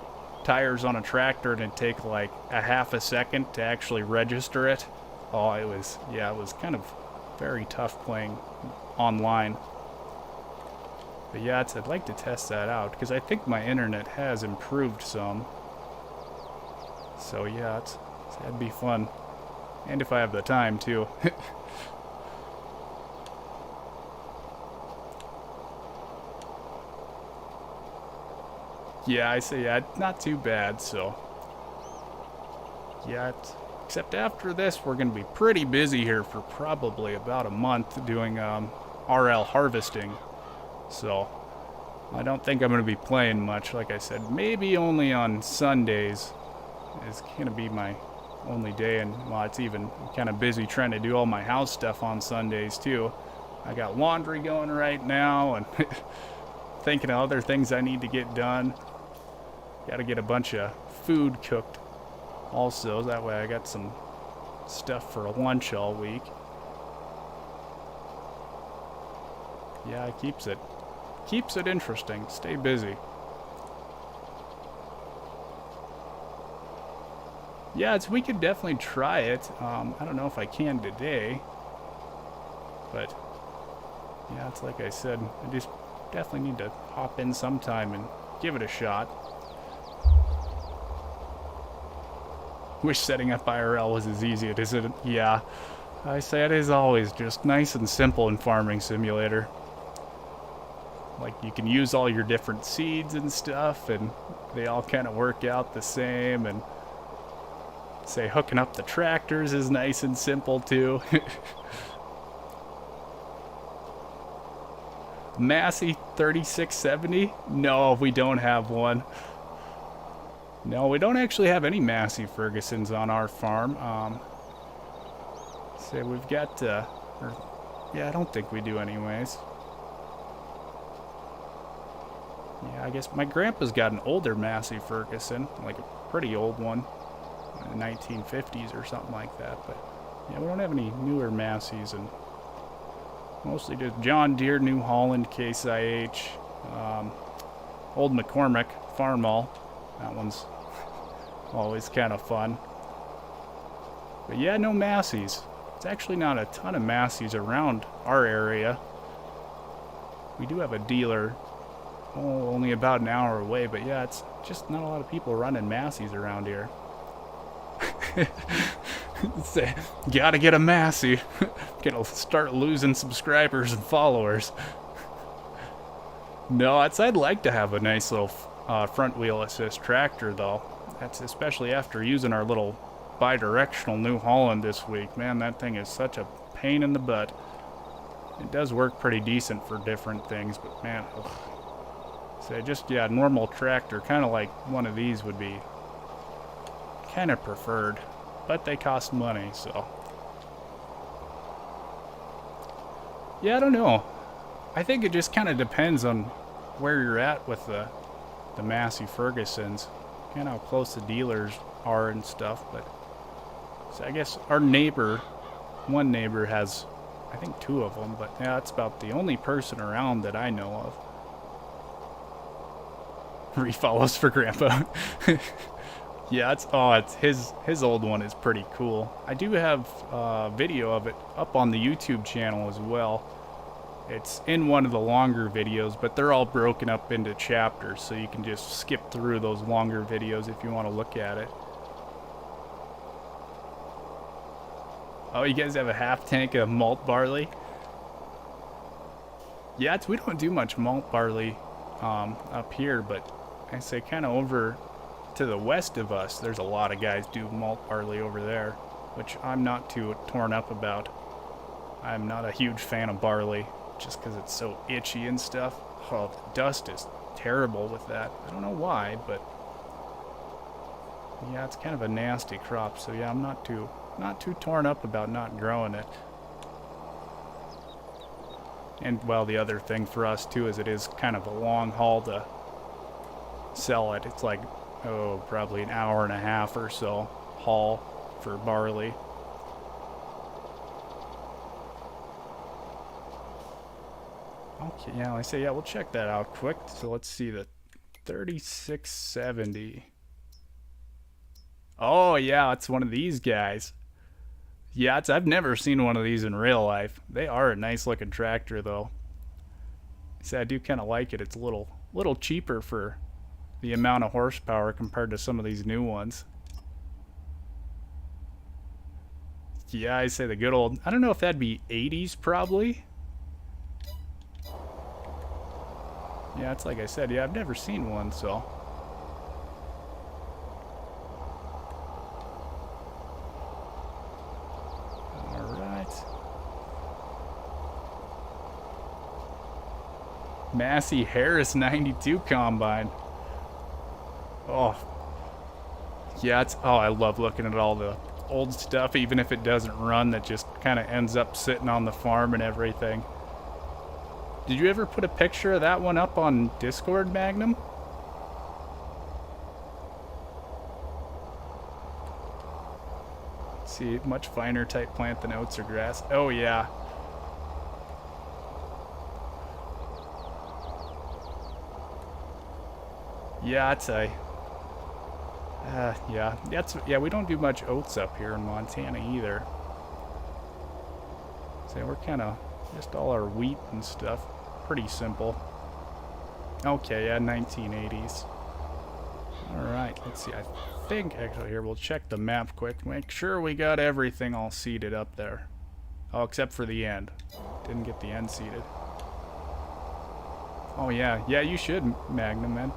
tires on a tractor and it'd take like a half a second to actually register it. Oh, it was kind of very tough playing online. But yeah, I'd like to test that out, because I think my internet has improved some. So yeah, that'd be fun. And if I have the time, too. Yeah, I say, yeah, not too bad, so. Yeah, except after this, we're going to be pretty busy here for probably about a month doing RL harvesting. So, I don't think I'm going to be playing much. Like I said, maybe only on Sundays is going to be my only day. And, well, it's even kind of busy trying to do all my house stuff on Sundays, too. I got laundry going right now and thinking of other things I need to get done. Got to get a bunch of food cooked also. That way I got some stuff for lunch all week. Yeah, it keeps it interesting. Stay busy. Yeah, we could definitely try it. I don't know if I can today, but yeah, it's like I said, I just definitely need to hop in sometime and give it a shot. Wish setting up IRL was as easy as it is. Yeah, I say it is always just nice and simple in Farming Simulator. Like, you can use all your different seeds and stuff, and they all kind of work out the same, and say hooking up the tractors is nice and simple too. Massey 3670? No, we don't have one. No, we don't actually have any Massey Fergusons on our farm. Say we've got, yeah, I don't think we do anyways. Yeah, I guess my grandpa's got an older Massey Ferguson, like a pretty old one, in the 1950s or something like that. But yeah, we don't have any newer Masseys, and mostly just John Deere, New Holland, Case IH, Old McCormick, Farmall. That one's always kind of fun. But yeah, no Masseys. It's actually not a ton of Masseys around our area. We do have a dealer only about an hour away, but yeah, it's just not a lot of people running Masseys around here. Gotta get a Massey. Gonna start losing subscribers and followers. No, I'd like to have a nice little front wheel assist tractor, though. That's especially after using our little bi-directional New Holland this week. Man, that thing is such a pain in the butt. It does work pretty decent for different things, but man, ugh. So just, yeah, normal tractor, kind of like one of these would be kind of preferred, but they cost money, so. Yeah, I don't know. I think it just kind of depends on where you're at with the Massey Fergusons, and how close the dealers are and stuff, but so I guess our neighbor, one neighbor has, I think 2 of them, but yeah, it's about the only person around that I know of. Refollows for Grandpa. Yeah, it's his old one is pretty cool. I do have a video of it up on the YouTube channel as well. It's in one of the longer videos, but they're all broken up into chapters, so you can just skip through those longer videos if you want to look at it. Oh, you guys have a half tank of malt barley? Yeah, we don't do much malt barley up here, but I say kind of over to the west of us, there's a lot of guys do malt barley over there, which I'm not too torn up about. I'm not a huge fan of barley, just because it's so itchy and stuff. Oh, the dust is terrible with that. I don't know why, but yeah, it's kind of a nasty crop, so yeah, I'm not too torn up about not growing it. And well, the other thing for us too is it is kind of a long haul to sell it. It's like, oh, probably an hour and a half or so haul for barley. Okay, yeah, I say, yeah, we'll check that out quick. So let's see, the 3670. Oh, yeah, it's one of these guys. Yeah, I've never seen one of these in real life. They are a nice looking tractor, though. See, I do kind of like it. It's a little cheaper for the amount of horsepower compared to some of these new ones. Yeah, I say the good old, I don't know if that'd be 80s probably. Yeah, it's like I said, yeah, I've never seen one, so. Massey Harris 92 combine. Oh. Yeah, I love looking at all the old stuff, even if it doesn't run, that just kind of ends up sitting on the farm and everything. Did you ever put a picture of that one up on Discord, Magnum? Let's see, much finer type plant than oats or grass. Oh, yeah. Yeah, I'd say. Yeah, we don't do much oats up here in Montana either. So we're kind of just all our wheat and stuff. Pretty simple. Okay, yeah, 1980s. Alright, let's see. I think, actually, here, we'll check the map quick. Make sure we got everything all seeded up there. Oh, except for the end. Didn't get the end seeded. Oh, yeah. Yeah, you should, Magnum, man.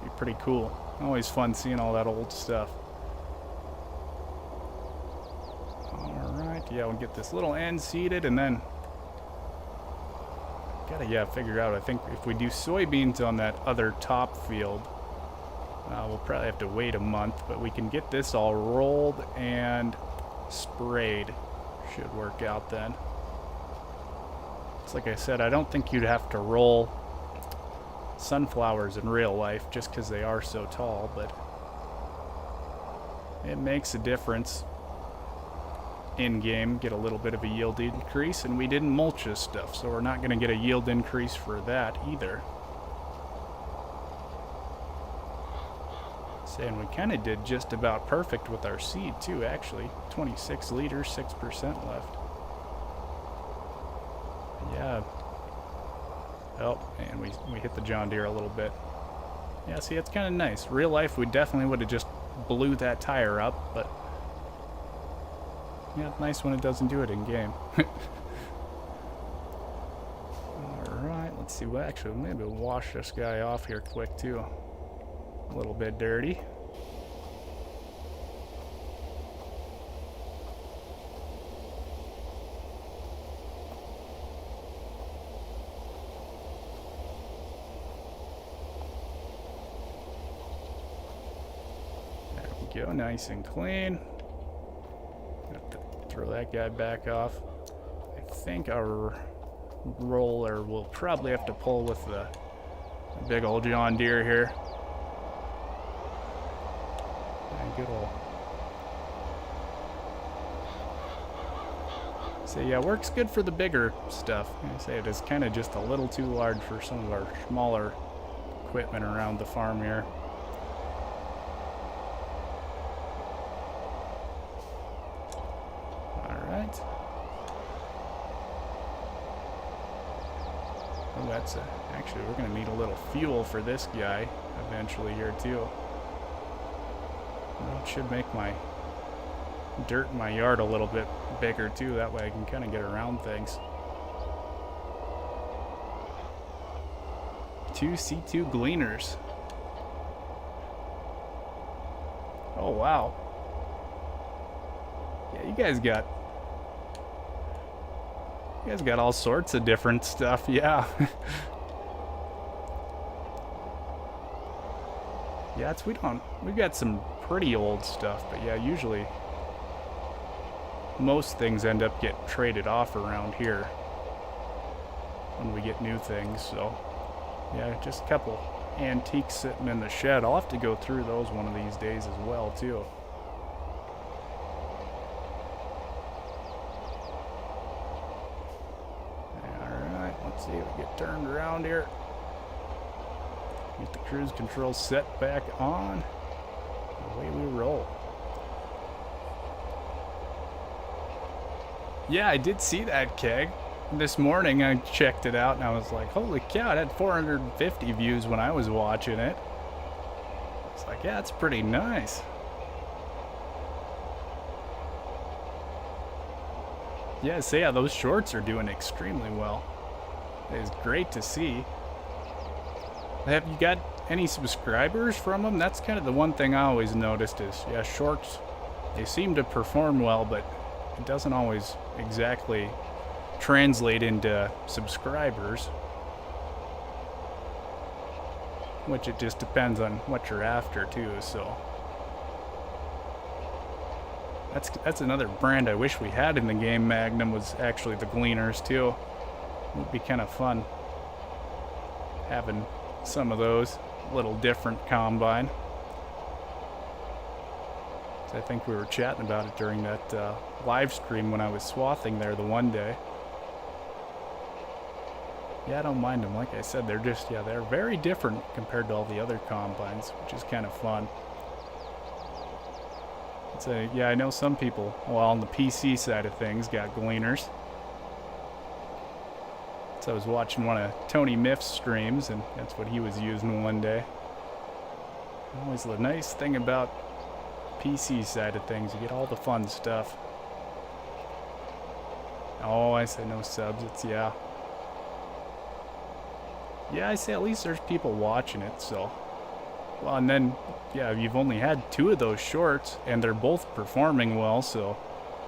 Be pretty cool. Always fun seeing all that old stuff. Alright, yeah, we'll get this little end seeded, and then gotta, yeah, figure out, I think if we do soybeans on that other top field, we'll probably have to wait a month, but we can get this all rolled and sprayed. Should work out then. It's like I said, I don't think you'd have to roll sunflowers in real life just because they are so tall, but it makes a difference in game. Get a little bit of a yield increase, and we didn't mulch this stuff, so we're not going to get a yield increase for that either. And we kind of did just about perfect with our seed too, actually. 26 liters, 6% left. Yeah. Oh, and we hit the John Deere a little bit. Yeah, see, it's kind of nice. Real life, we definitely would have just blew that tire up, but yeah, it's nice when it doesn't do it in game. Alright, let's see. Well, actually, maybe we'll wash this guy off here quick too. A little bit dirty. go, nice and clean. Have to throw that guy back off. I think our roller will probably have to pull with the big old John Deere here. And good old. So yeah, works good for the bigger stuff. I say it is kind of just a little too large for some of our smaller equipment around the farm here. Alright. Oh, that's actually, we're going to need a little fuel for this guy eventually here too. Well, it should make my dirt in my yard a little bit bigger too, that way I can kind of get around things. 2 C2 gleaners. Oh wow. Yeah, you guys got all sorts of different stuff, yeah. Yeah, we've got some pretty old stuff, but yeah, usually most things end up getting traded off around here when we get new things, so yeah, just a couple antiques sitting in the shed. I'll have to go through those one of these days as well too. Alright, let's see if we get turned around here. Get the cruise control set back on. Away we roll. Yeah, I did see that keg. This morning I checked it out and I was like, holy cow, it had 450 views when I was watching it. It's like, yeah, it's pretty nice. Yeah, so yeah, those shorts are doing extremely well. It's great to see. Have you got any subscribers from them? That's kind of the one thing I always noticed is, yeah, shorts, they seem to perform well, but it doesn't always exactly translate into subscribers, which it just depends on what you're after too. So that's another brand I wish we had in the game. Magnum was actually the Gleaners too. It would be kind of fun having some of those, a little different combine. I think we were chatting about it during that live stream when I was swathing there the one day. Yeah, I don't mind them. Like I said, they're just, yeah, they're very different compared to all the other combines, which is kind of fun. So, yeah, I know some people, well, on the PC side of things, got Gleaners. So I was watching one of Tony Miff's streams, and that's what he was using one day. Always the nice thing about PC side of things, you get all the fun stuff. Oh, I say no subs, it's, yeah. Yeah, I say at least there's people watching it, so. Well, and then, yeah, you've only had 2 of those shorts, and they're both performing well, so,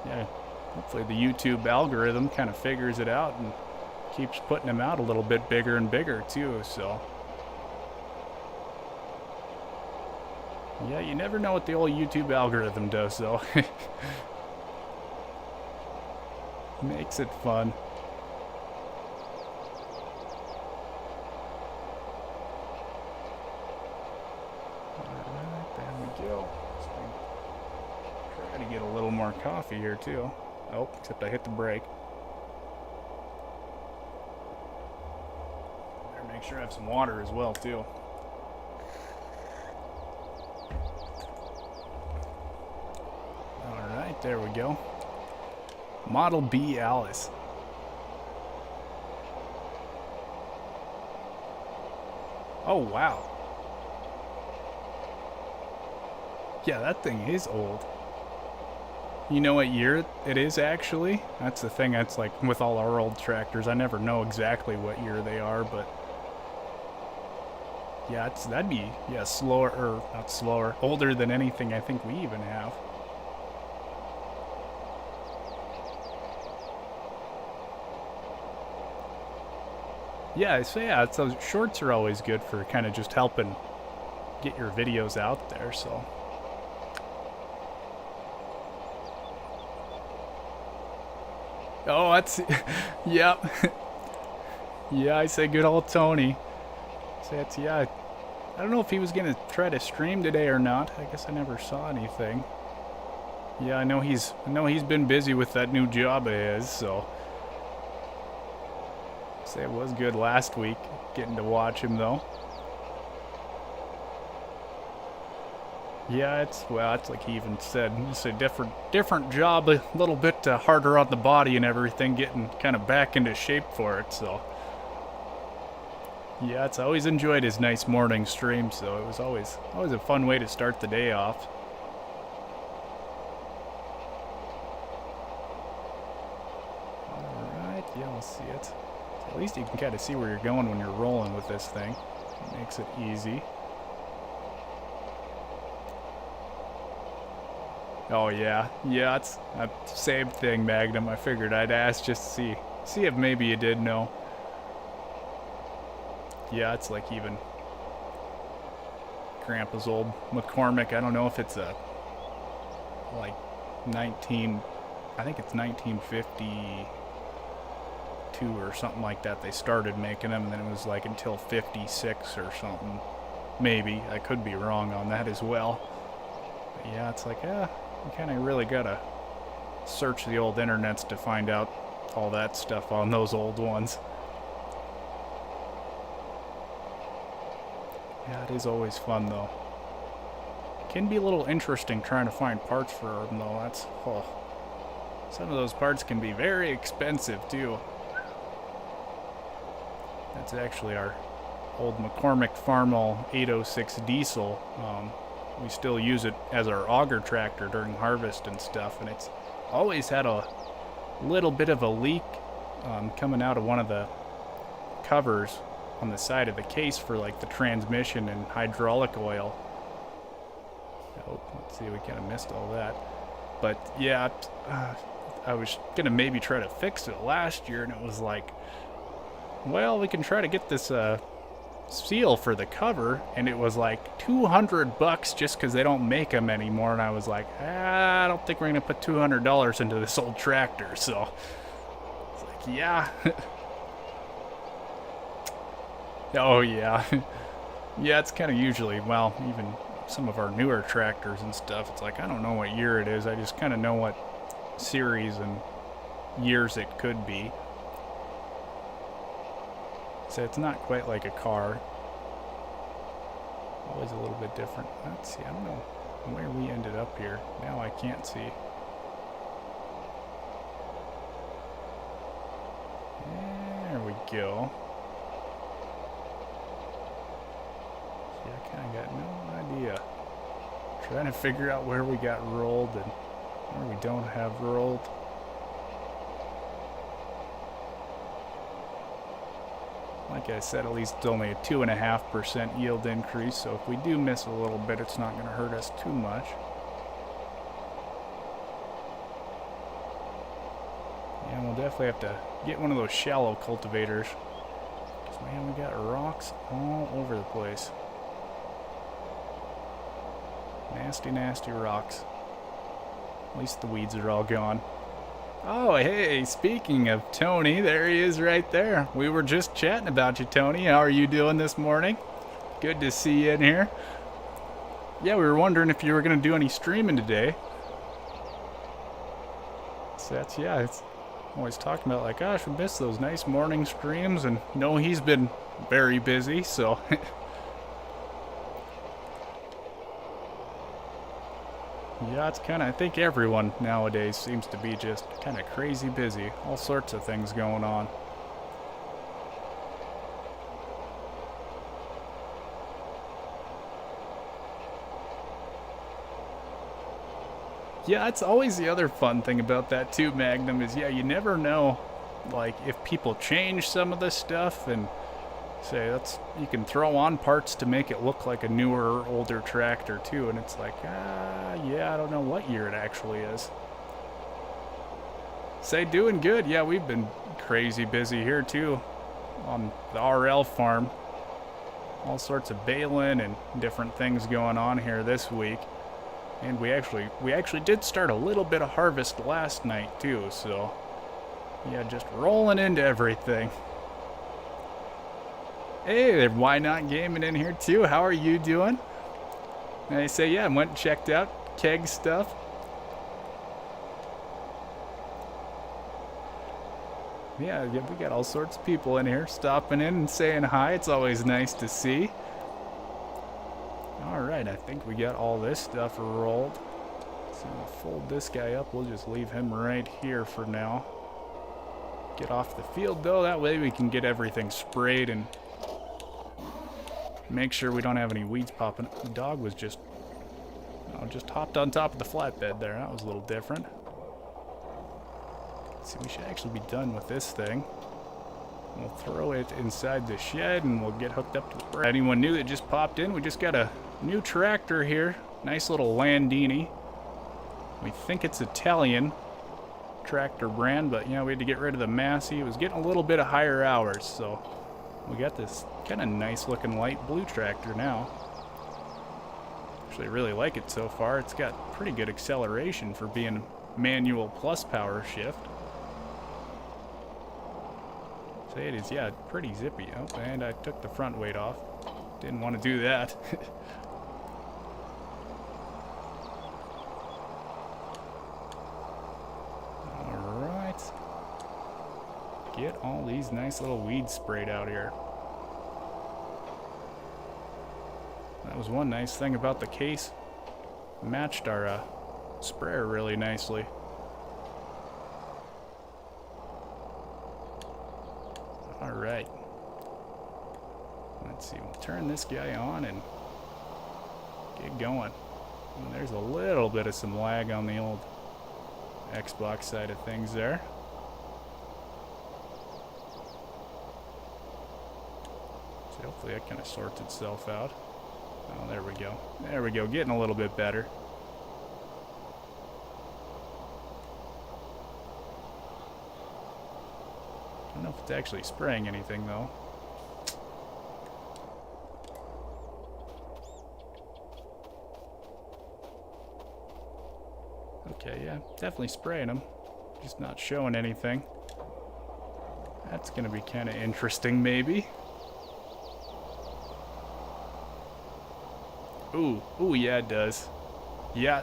yeah, hopefully the YouTube algorithm kind of figures it out and keeps putting them out a little bit bigger and bigger, too, so. Yeah, you never know what the old YouTube algorithm does, though. Makes it fun. Alright, there we go. Try to get a little more coffee here, too. Oh, except I hit the brake. Better make sure I have some water as well, too. Alright, there we go. Model B Alice. Oh, wow. Yeah, that thing is old. You know what year it is, actually? That's the thing, that's like with all our old tractors. I never know exactly what year they are, but yeah, that'd be, yeah, slower, or not slower, older than anything I think we even have. Yeah, so yeah, so shorts are always good for kind of just helping get your videos out there, so. Oh, that's, yep. Yeah, I say good old Tony. So that's, yeah, I don't know if he was gonna try to stream today or not. I guess I never saw anything. Yeah, I know he's been busy with that new job of his, so. Say it was good last week, getting to watch him though. Yeah, it's like he even said, it's a different job, a little bit harder on the body and everything, getting kind of back into shape for it, so. Yeah, it's always enjoyed his nice morning stream, so it was always a fun way to start the day off. Alright, yeah, we'll see it. So at least you can kind of see where you're going when you're rolling with this thing. It makes it easy. Oh yeah, it's a same thing, Magnum. I figured I'd ask just to see if maybe you did know. Yeah, it's like even Grandpa's old McCormick. I don't know if it's a like I think it's 1952 or something like that. They started making them, and then it was like until 56 or something. Maybe I could be wrong on that as well. But yeah, it's like you kind of really gotta search the old internets to find out all that stuff on those old ones. Yeah, it is always fun though. It can be a little interesting trying to find parts for them though. Some of those parts can be very expensive too. That's actually our old McCormick Farmall 806 diesel. We still use it as our auger tractor during harvest and stuff, and it's always had a little bit of a leak coming out of one of the covers on the side of the case for like the transmission and hydraulic oil. Oh, let's see, we kind of missed all that. But yeah, I was gonna maybe try to fix it last year, and it was like, well, we can try to get this seal for the cover, and it was like $200 just because they don't make them anymore. And I was like, I don't think we're gonna put $200 into this old tractor. So it's like, yeah. Oh yeah. Yeah, it's kind of usually, well, even some of our newer tractors and stuff, it's like I don't know what year it is. I just kind of know what series and years it could be. So it's not quite like a car. Always a little bit different. Let's see, I don't know where we ended up here. Now I can't see. There we go. See, I kind of got no idea. Trying to figure out where we got rolled and where we don't have rolled. Like I said, at least it's only a 2.5% yield increase, so if we do miss a little bit, it's not going to hurt us too much. Yeah, we'll definitely have to get one of those shallow cultivators. Because, man, we got rocks all over the place. Nasty, nasty rocks. At least the weeds are all gone. Oh, hey, speaking of Tony, there he is right there. We were just chatting about you, Tony. How are you doing this morning? Good to see you in here. Yeah, we were wondering if you were going to do any streaming today. So that's, yeah, it's always talking about like, gosh, we missed those nice morning streams, and no, he's been very busy, so... Yeah, it's kind of, I think everyone nowadays seems to be just kind of crazy busy. All sorts of things going on. Yeah, it's always the other fun thing about that too, Magnum, is yeah, you never know, like, if people change some of this stuff and say you can throw on parts to make it look like a newer, older tractor too, and it's like, yeah, I don't know what year it actually is. Say, doing good. Yeah, we've been crazy busy here too on the RL farm. All sorts of baling and different things going on here this week. And we actually did start a little bit of harvest last night too, so Yeah, just rolling into everything. Hey, why not gaming in here too? How are you doing? And I say, yeah, I went and checked out keg stuff. Yeah, we got all sorts of people in here stopping in and saying hi. It's always nice to see. Alright, I think we got all this stuff rolled. So I'm gonna fold this guy up. We'll just leave him right here for now. Get off the field though, that way we can get everything sprayed and make sure we don't have any weeds popping up. The dog was just hopped on top of the flatbed there. That was a little different. Let's see, we should actually be done with this thing. We'll throw it inside the shed and we'll get hooked up to the spray. Anyone new that just popped in, we just got a new tractor here. Nice little Landini. We think it's Italian tractor brand, but yeah, we had to get rid of the Massey. It was getting a little bit of higher hours, so we got this kind of nice looking light blue tractor now. Actually really like it so far. It's got pretty good acceleration for being manual plus power shift. So it is, yeah, pretty zippy. Oh, and I took the front weight off. Didn't want to do that. Alright. Get all these nice little weeds sprayed out here. That was one nice thing about the case. Matched our sprayer really nicely. Alright. Let's see, we'll turn this guy on and get going. And there's a little bit of some lag on the old Xbox side of things there. So hopefully that kind of sorts itself out. Oh, there we go. There we go. Getting a little bit better. I don't know if it's actually spraying anything, though. Okay, yeah. Definitely spraying them. Just not showing anything. That's going to be kind of interesting, maybe. Ooh, yeah, it does. Yeah,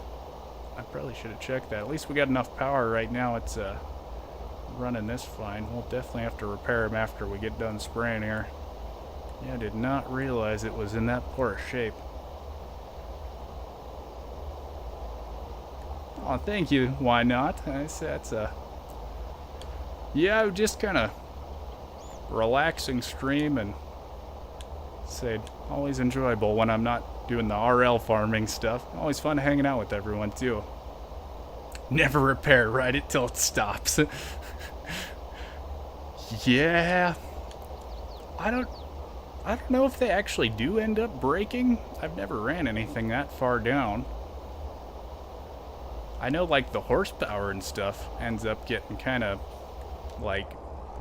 I probably should have checked that. At least we got enough power right now. It's running this fine. We'll definitely have to repair them after we get done spraying here. Yeah, I did not realize it was in that poor shape. Oh, thank you. Why not? That's yeah, just kind of relaxing stream and say always enjoyable when I'm not doing the RL farming stuff. Always fun hanging out with everyone too. Never repair, ride it till it stops. Yeah. I don't know if they actually do end up breaking. I've never ran anything that far down. I know like the horsepower and stuff ends up getting kind of like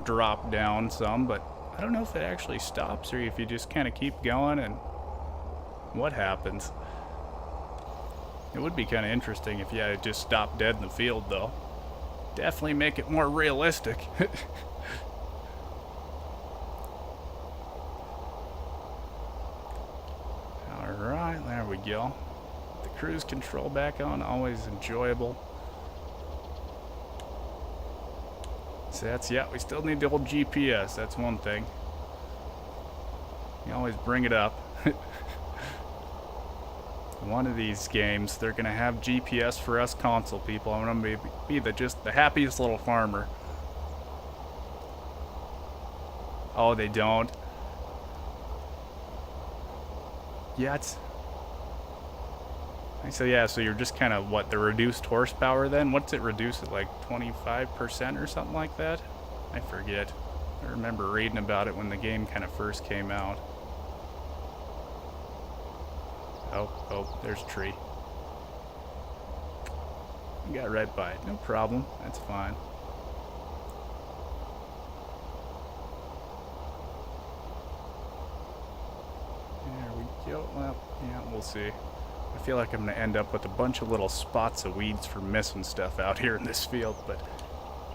dropped down some, but I don't know if it actually stops or if you just kind of keep going and what happens. It would be kind of interesting if it just stopped dead in the field though. Definitely make it more realistic. Alright, there we go. The cruise control back on, always enjoyable. So that's, yeah, we still need the old GPS, that's one thing. You always bring it up. One of these games, they're gonna have GPS for us console people. I'm gonna be just the happiest little farmer. Oh, they don't. Yeah, it's... So yeah, so you're just kind of, what, the reduced horsepower then? What's it reduced at, like 25% or something like that? I forget. I remember reading about it when the game kind of first came out. Oh, there's a tree. We got right by it. No problem. That's fine. There we go. Well, yeah, we'll see. I feel like I'm going to end up with a bunch of little spots of weeds for missing stuff out here in this field, but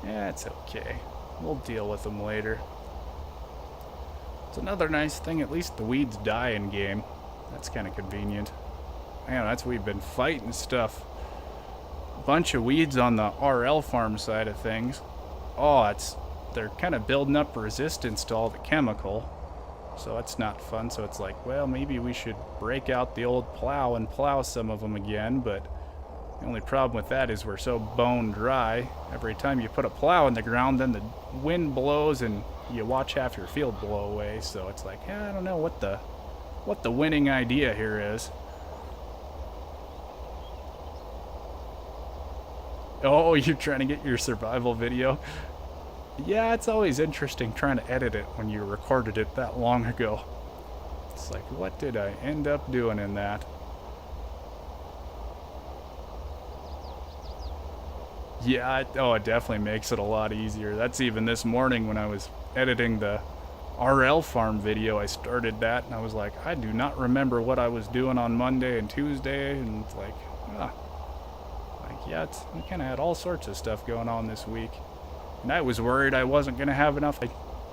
Yeah, it's okay. We'll deal with them later. It's another nice thing, at least the weeds die in game. That's kind of convenient. Man, that's we've been fighting stuff. A bunch of weeds on the RL farm side of things. Oh, they're kind of building up resistance to all the chemical. So that's not fun. So it's like, well, maybe we should break out the old plow and plow some of them again. But the only problem with that is we're so bone dry. Every time you put a plow in the ground, then the wind blows and you watch half your field blow away. So it's like, yeah, I don't know what the winning idea here is. Oh, you're trying to get your survival video? Yeah, it's always interesting trying to edit it when you recorded it that long ago. It's like, what did I end up doing in that? Yeah, it definitely makes it a lot easier. That's even this morning when I was editing the RL farm video. I started that and I was like, I do not remember what I was doing on Monday and Tuesday. And it's like, yeah, we kind of had all sorts of stuff going on this week. And I was worried I wasn't going to have enough. I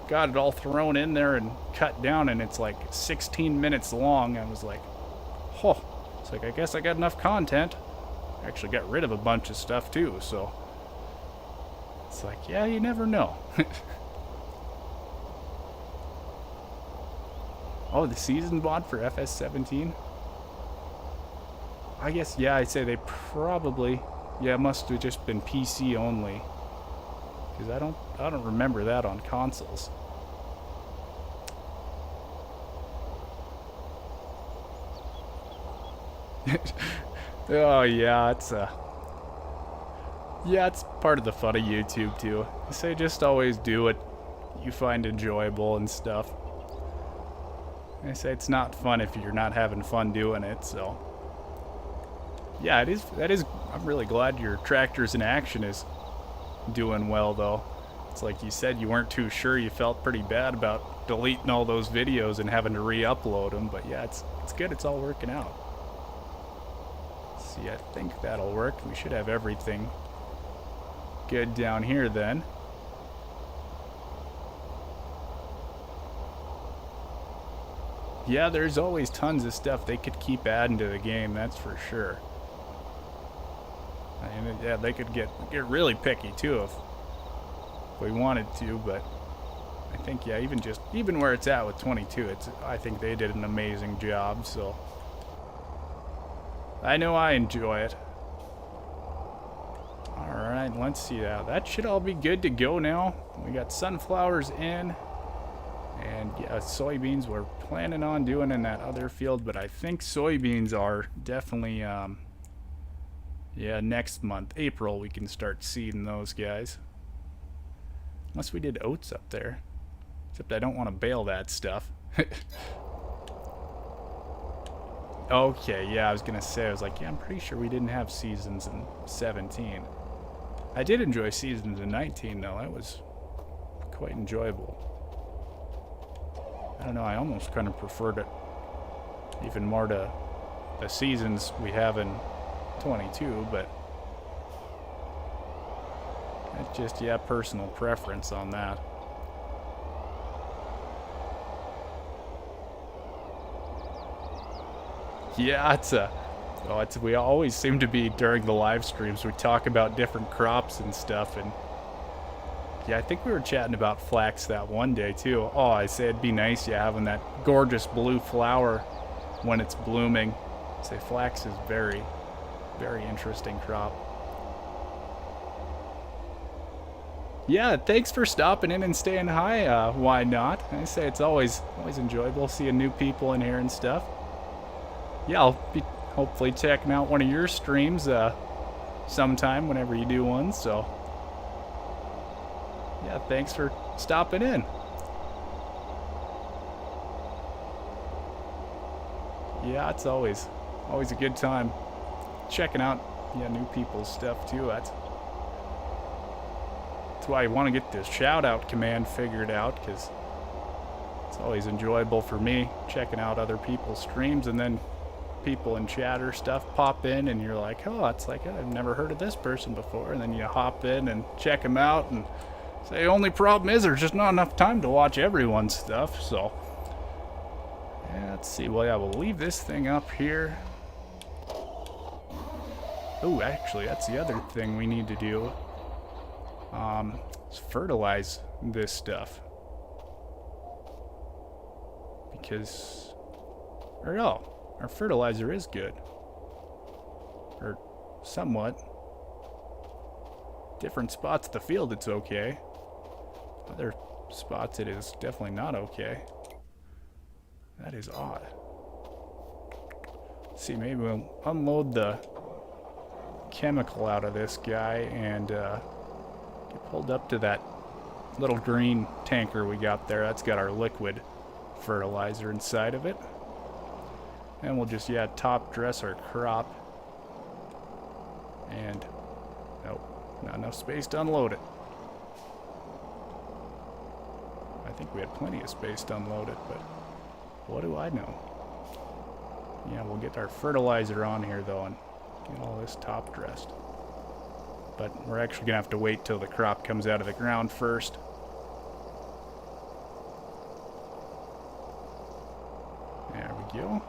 got it all thrown in there and cut down, and it's like 16 minutes long. I was like, oh, it's like, I guess I got enough content. I actually got rid of a bunch of stuff too, so it's like, yeah, you never know. Oh, the season mod for FS17? I guess, yeah, I'd say they probably, yeah, it must have just been PC only. Because I don't remember that on consoles. Oh yeah, it's part of the fun of YouTube too. I say just always do what you find enjoyable and stuff. I say it's not fun if you're not having fun doing it, so. Yeah, that is, I'm really glad your Tractors in Action is doing well though. It's like you said, you weren't too sure. You felt pretty bad about deleting all those videos and having to re-upload them, but yeah, it's good. It's all working out. See, I think that'll work. We should have everything good down here then. Yeah, there's always tons of stuff they could keep adding to the game, that's for sure. And yeah, they could get really picky too if we wanted to, but I think, yeah, even where it's at with 22, I think they did an amazing job, so I know I enjoy it. Alright, let's see that. That should all be good to go now. We got sunflowers in, and yeah, soybeans we're planning on doing in that other field, but I think soybeans are definitely yeah, next month, April, we can start seeding those guys. Unless we did oats up there. Except I don't want to bale that stuff. Okay, yeah, I was going to say, I was like, yeah, I'm pretty sure we didn't have seasons in 17. I did enjoy seasons in 19, though. That was quite enjoyable. I don't know, I almost kind of preferred it even more to the seasons we have in 22, but it's just, yeah, personal preference on that. Yeah, we always seem to be during the live streams, we talk about different crops and stuff, and yeah, I think we were chatting about flax that one day too. Oh, I say it'd be nice, yeah, having that gorgeous blue flower when it's blooming. I say flax is very interesting crop. Yeah, thanks for stopping in and staying hi. Why not? I say it's always enjoyable seeing new people in here and stuff. Yeah, I'll be hopefully checking out one of your streams sometime whenever you do one, so yeah, thanks for stopping in. Yeah, it's always a good time checking out, yeah, new people's stuff too. That's why I want to get this shout out command figured out, because it's always enjoyable for me checking out other people's streams and then people in chat or stuff pop in, and you're like, oh, it's like, I've never heard of this person before. And then you hop in and check them out and say, the only problem is there's just not enough time to watch everyone's stuff. So, yeah, let's see. Well, yeah, we'll leave this thing up here. Oh, actually, that's the other thing we need to do. Is fertilize this stuff. Because, or no, our fertilizer is good. Or somewhat. Different spots of the field it's okay. Other spots it is definitely not okay. That is odd. Let's see, maybe we'll unload the chemical out of this guy and get pulled up to that little green tanker we got there. That's got our liquid fertilizer inside of it. And we'll just, yeah, top dress our crop. And, nope, not enough space to unload it. I think we had plenty of space to unload it, but what do I know? Yeah, we'll get our fertilizer on here, though, and get all this top dressed. But we're actually going to have to wait till the crop comes out of the ground first. There we go.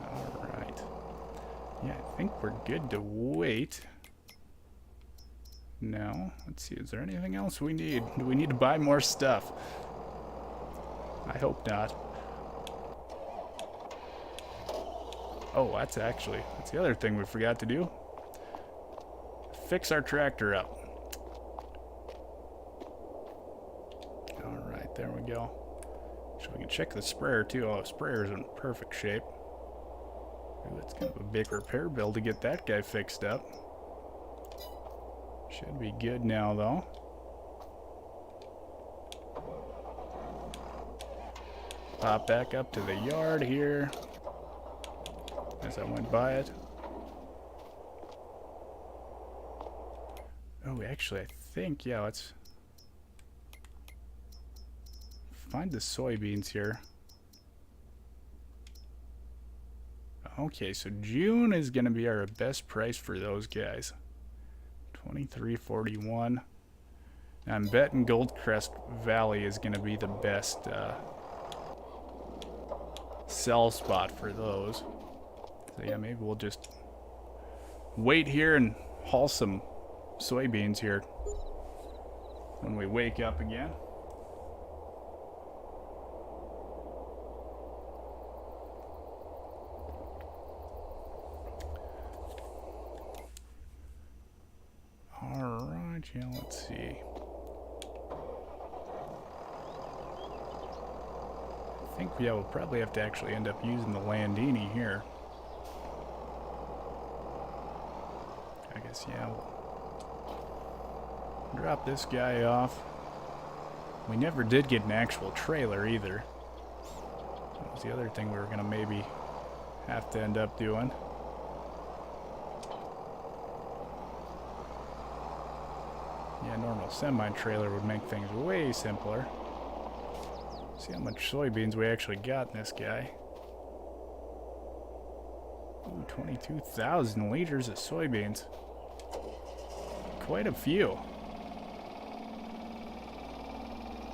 Alright. Yeah, I think we're good to wait. Now, let's see, is there anything else we need? Do we need to buy more stuff? I hope not. Oh, that's the other thing we forgot to do. Fix our tractor up. Alright, there we go. So we can check the sprayer too. Oh, the sprayer's in perfect shape. Ooh, that's kind of a big repair bill to get that guy fixed up. Should be good now, though. Pop back up to the yard here as I went by it. Oh, actually, I think, yeah, let's find the soybeans here. Okay, so June is going to be our best price for those guys. 23.41. I'm betting Goldcrest Valley is going to be the best sell spot for those. So yeah, maybe we'll just wait here and haul some soybeans here when we wake up again. Alright, yeah, let's see. I think, yeah, we'll probably have to actually end up using the Landini here. I guess, yeah, we'll drop this guy off. We never did get an actual trailer either. That was the other thing we were going to maybe have to end up doing. Yeah, a normal semi-trailer would make things way simpler. See how much soybeans we actually got in this guy. Ooh, 22,000 liters of soybeans. Quite a few.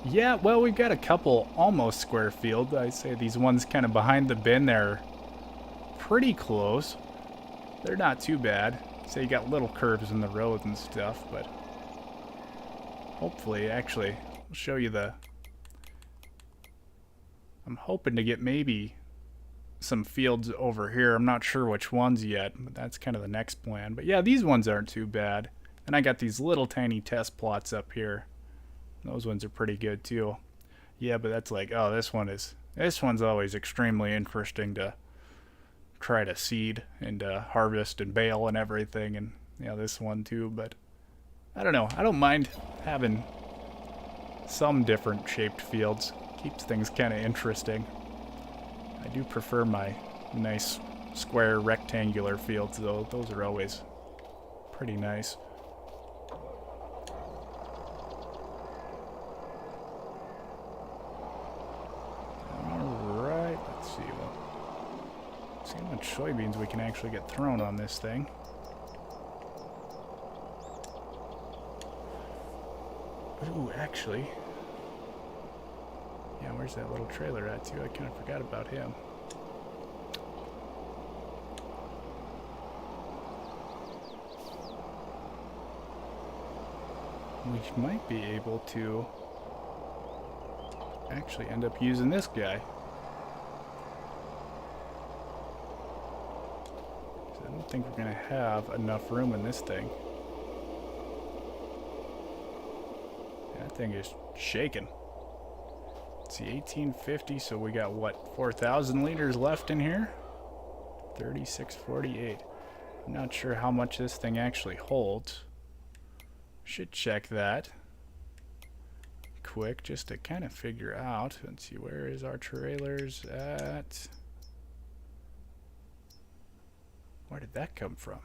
Yeah, well, we've got a couple almost square fields. I'd say these ones kind of behind the bin, they're pretty close. They're not too bad. So you got little curves in the road and stuff, but hopefully, actually, I'll show you the... I'm hoping to get maybe some fields over here. I'm not sure which ones yet, but that's kind of the next plan. But yeah, these ones aren't too bad. And I got these little tiny test plots up here. Those ones are pretty good too. Yeah, but that's like, oh, this one's always extremely interesting to try to seed and harvest and bale and everything. And yeah, this one too, but I don't know. I don't mind having some different shaped fields. Keeps things kind of interesting. I do prefer my nice square rectangular fields though. Those are always pretty nice. soybeans we can actually get thrown on this thing. Ooh, actually. Yeah, where's that little trailer at too? I kind of forgot about him. We might be able to actually end up using this guy. I don't think we're going to have enough room in this thing. That thing is shaking. Let's see, 1850, so we got what, 4,000 liters left in here? 3648. I'm not sure how much this thing actually holds. Should check that quick just to kind of figure out. Let's see, where is our trailers at? Where did that come from?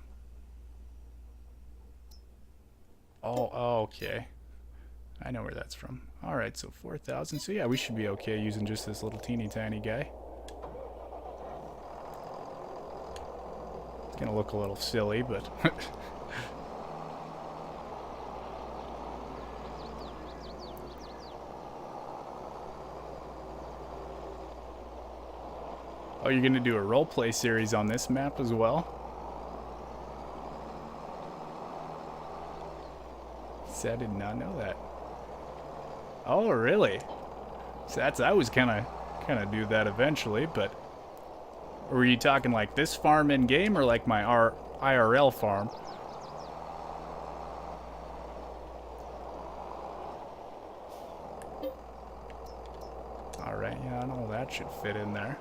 Oh, okay. I know where that's from. Alright, so 4,000. So yeah, we should be okay using just this little teeny tiny guy. It's gonna look a little silly, but... Oh, you're gonna do a roleplay series on this map as well? See, I did not know that. Oh, really? So I was kind of do that eventually, but were you talking like this farm in game or like my IRL farm? All right, yeah, I know that should fit in there.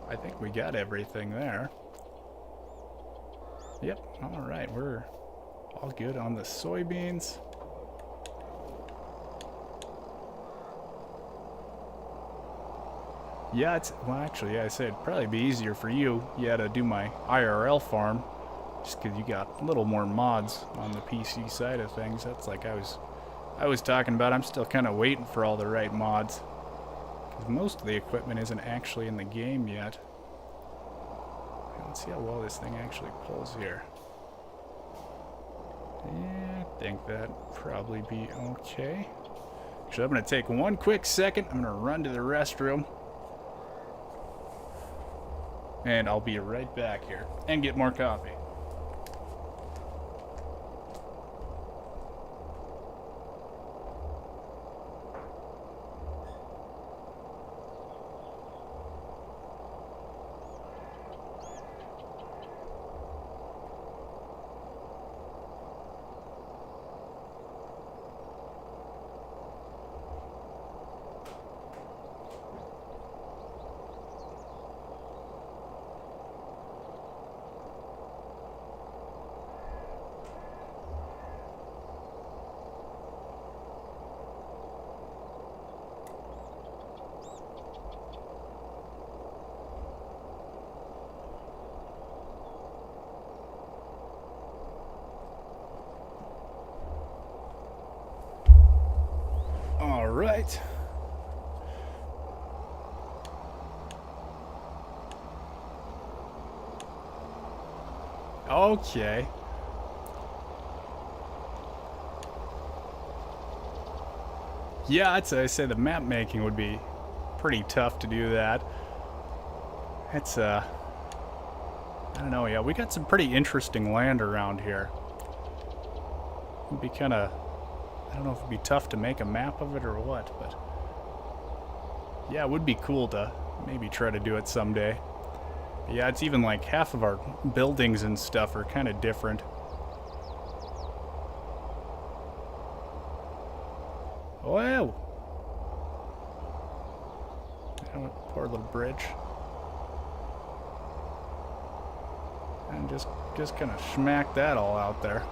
I think we got everything there. Yep, alright, we're all good on the soybeans. Yeah, well actually, yeah, I said it'd probably be easier for you, yeah, to do my IRL farm. Just because you got a little more mods on the PC side of things. That's like I was talking about. I'm still kind of waiting for all the right mods. Because most of the equipment isn't actually in the game yet. Let's see how well this thing actually pulls here. Yeah, I think that'd probably be okay. Actually, I'm going to take one quick second. I'm going to run to the restroom. And I'll be right back here. And get more coffee. Right. Okay. Yeah, I'd say the map making would be pretty tough to do that. It's I don't know, yeah, we got some pretty interesting land around here. It'd be kind of, I don't know if it'd be tough to make a map of it or what, but yeah, it would be cool to maybe try to do it someday. But yeah, it's even like half of our buildings and stuff are kind of different. Whoa! Poor little bridge. And just kind of smack that all out there.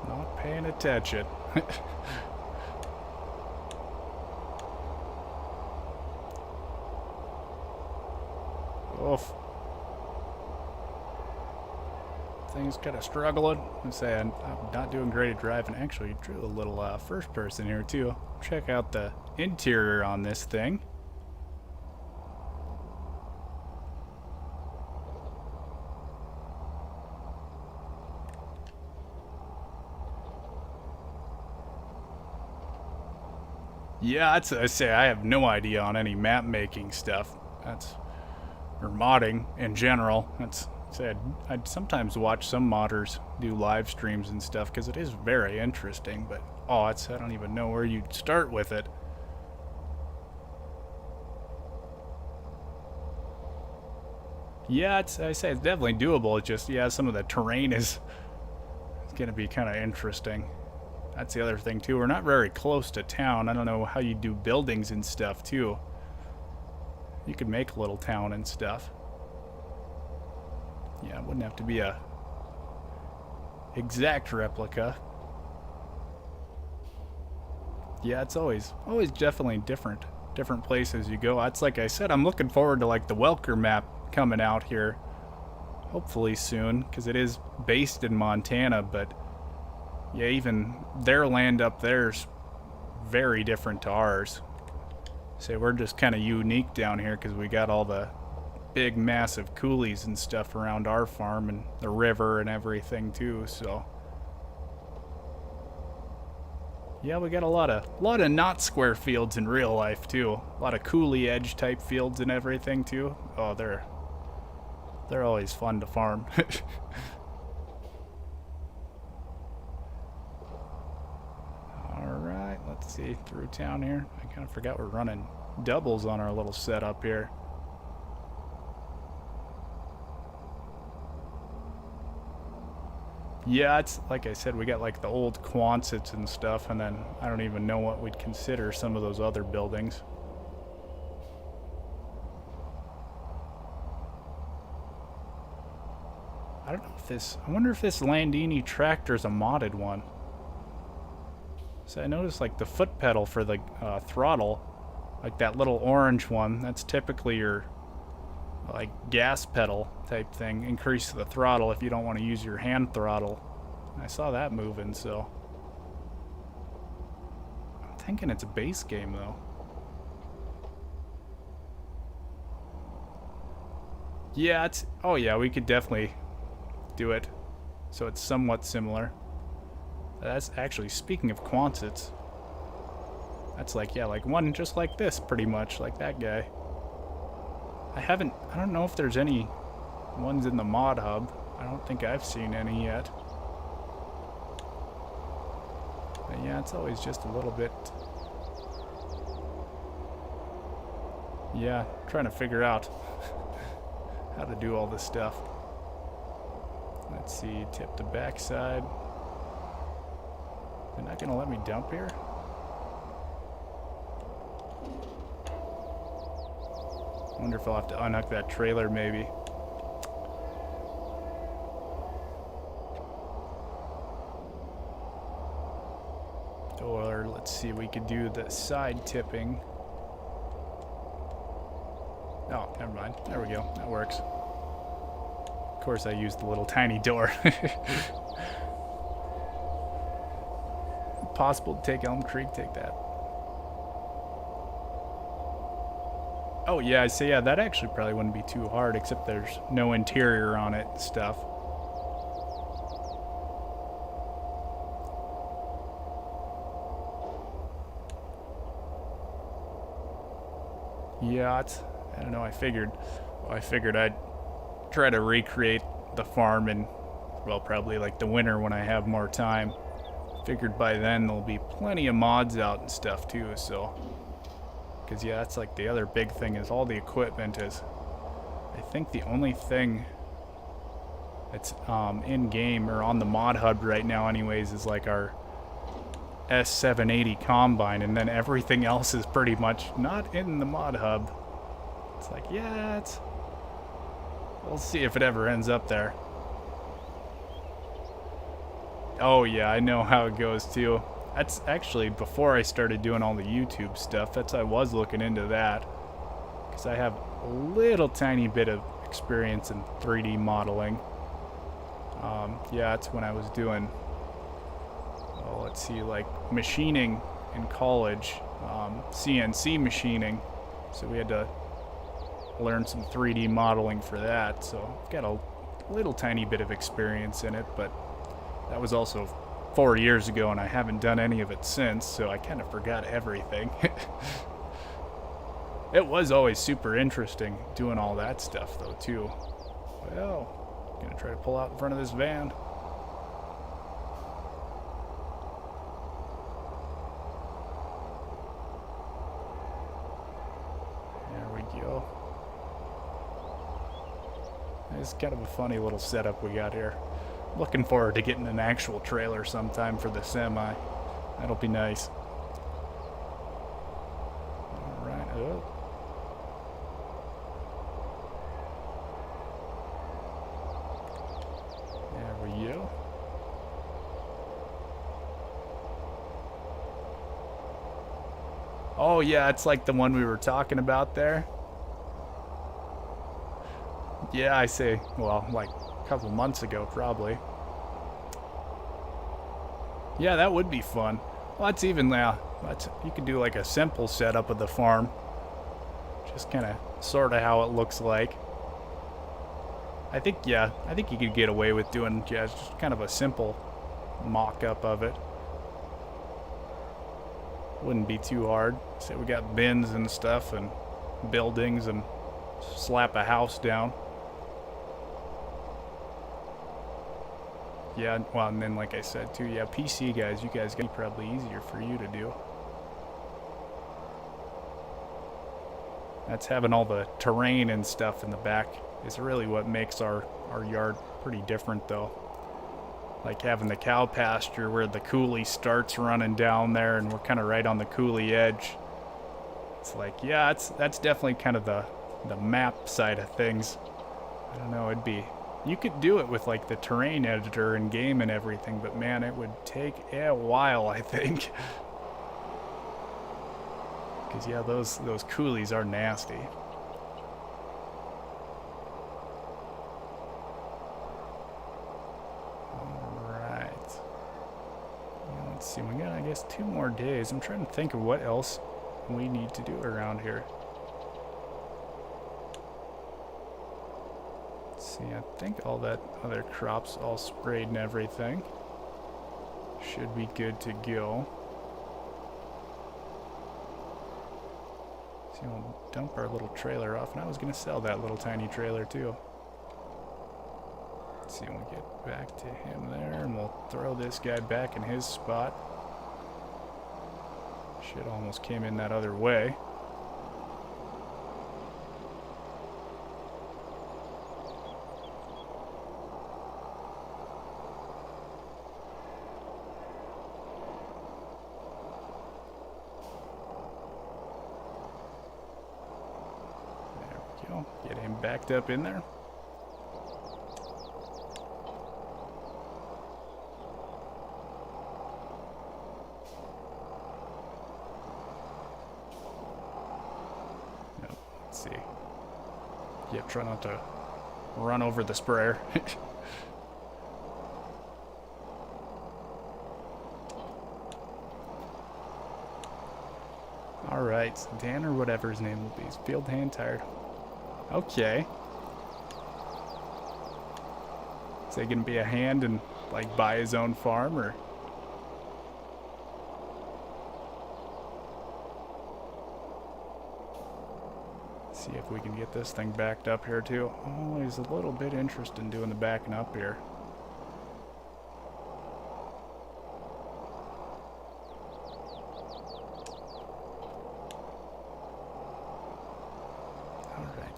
Not paying attention. Oof. thing's kind of struggling. I'm saying I'm not doing great at driving. Actually, drew a little first person here too. Check out the interior on this thing. Yeah, I say I have no idea on any map making stuff. Or modding in general. I'd sometimes watch some modders do live streams and stuff because it is very interesting, but I don't even know where you'd start with it. Yeah, I say it's definitely doable. It's just, yeah, some of the terrain is going to be kind of interesting. That's the other thing too. We're not very close to town. I don't know how you do buildings and stuff too. You could make a little town and stuff. Yeah, it wouldn't have to be a exact replica. Yeah, it's always definitely different places you go. That's like I said, I'm looking forward to like the Welker map coming out here hopefully soon, because it is based in Montana, but yeah, even their land up there's very different to ours. So we're just kind of unique down here because we got all the big massive coulees and stuff around our farm and the river and everything too. So yeah, we got a lot of not square fields in real life too. A lot of coulee edge type fields and everything too. Oh, they're always fun to farm. Alright, let's see, through town here. I kind of forgot we're running doubles on our little setup here. Yeah, it's like I said, we got like the old Quonsets and stuff, and then I don't even know what we'd consider some of those other buildings. I don't know if I wonder if this Landini tractor's a modded one. So I noticed like the foot pedal for the throttle, like that little orange one, that's typically your like gas pedal type thing. Increase the throttle if you don't want to use your hand throttle. I saw that moving, so I'm thinking it's a base game though. Yeah, oh yeah, we could definitely do it. So it's somewhat similar. That's actually, speaking of Quonsets, that's like, yeah, like one just like this, pretty much, like that guy. I don't know if there's any ones in the mod hub. I don't think I've seen any yet. But yeah, it's always just a little bit, yeah, trying to figure out how to do all this stuff. Let's see, tip the backside. They're not gonna let me dump here? I wonder if I'll have to unhook that trailer maybe. Or let's see, we could do the side tipping. Oh, never mind. There we go. That works. Of course I used the little tiny door. Possible to take Elm Creek, take that. Oh yeah, I see. Yeah, that actually probably wouldn't be too hard, except there's no interior on it and stuff. Yeah, I don't know. I figured I'd try to recreate the farm in, well, probably like the winter when I have more time. Figured by then there'll be plenty of mods out and stuff too, so. Because yeah, that's like the other big thing is all the equipment is, I think the only thing that's in game or on the mod hub right now anyways is like our S780 combine, and then everything else is pretty much not in the mod hub. It's like, yeah, we'll see if it ever ends up there. Oh yeah, I know how it goes too. That's actually before I started doing all the YouTube stuff. I was looking into that because I have a little tiny bit of experience in 3D modeling. Yeah, that's when I was doing, well, let's see, like machining in college, CNC machining. So we had to learn some 3D modeling for that. So I've got a little tiny bit of experience in it, but that was also 4 years ago, and I haven't done any of it since, so I kind of forgot everything. It was always super interesting doing all that stuff, though, too. Well, gonna try to pull out in front of this van. There we go. It's kind of a funny little setup we got here. Looking forward to getting an actual trailer sometime for the semi. That'll be nice. Alright, oh. There we go. Oh yeah, it's like the one we were talking about there. Yeah, I say, well, like a couple months ago, probably. Yeah, that would be fun. Well, that's even, you could do like a simple setup of the farm. Just kind of, sort of how it looks like. I think you could get away with doing, just kind of a simple mock-up of it. Wouldn't be too hard. Say we got bins and stuff and buildings and slap a house down. Yeah, well, and then like I said too, yeah, PC guys, you guys get probably easier for you to do. That's having all the terrain and stuff in the back is really what makes our yard pretty different, though. Like having the cow pasture where the coulee starts running down there, and we're kind of right on the coulee edge. It's like, yeah, that's definitely kind of the map side of things. I don't know, you could do it with like the terrain editor and game and everything, but man, it would take a while, I think. Because yeah, those coulees are nasty. Alright. Let's see, we got, I guess, 2 more days. I'm trying to think of what else we need to do around here. See, I think all that other crops all sprayed and everything. Should be good to go. See, we'll dump our little trailer off, and I was going to sell that little tiny trailer too. Let's see, we'll get back to him there, and we'll throw this guy back in his spot. Shit almost came in that other way. Get him backed up in there. Let's see. Yeah, try not to run over the sprayer. Alright, so Dan or whatever his name will be. He's field hand tired. Okay. Is he gonna be a hand and like buy his own farm, or? See if we can get this thing backed up here too. Oh, he's a little bit interested in doing the backing up here.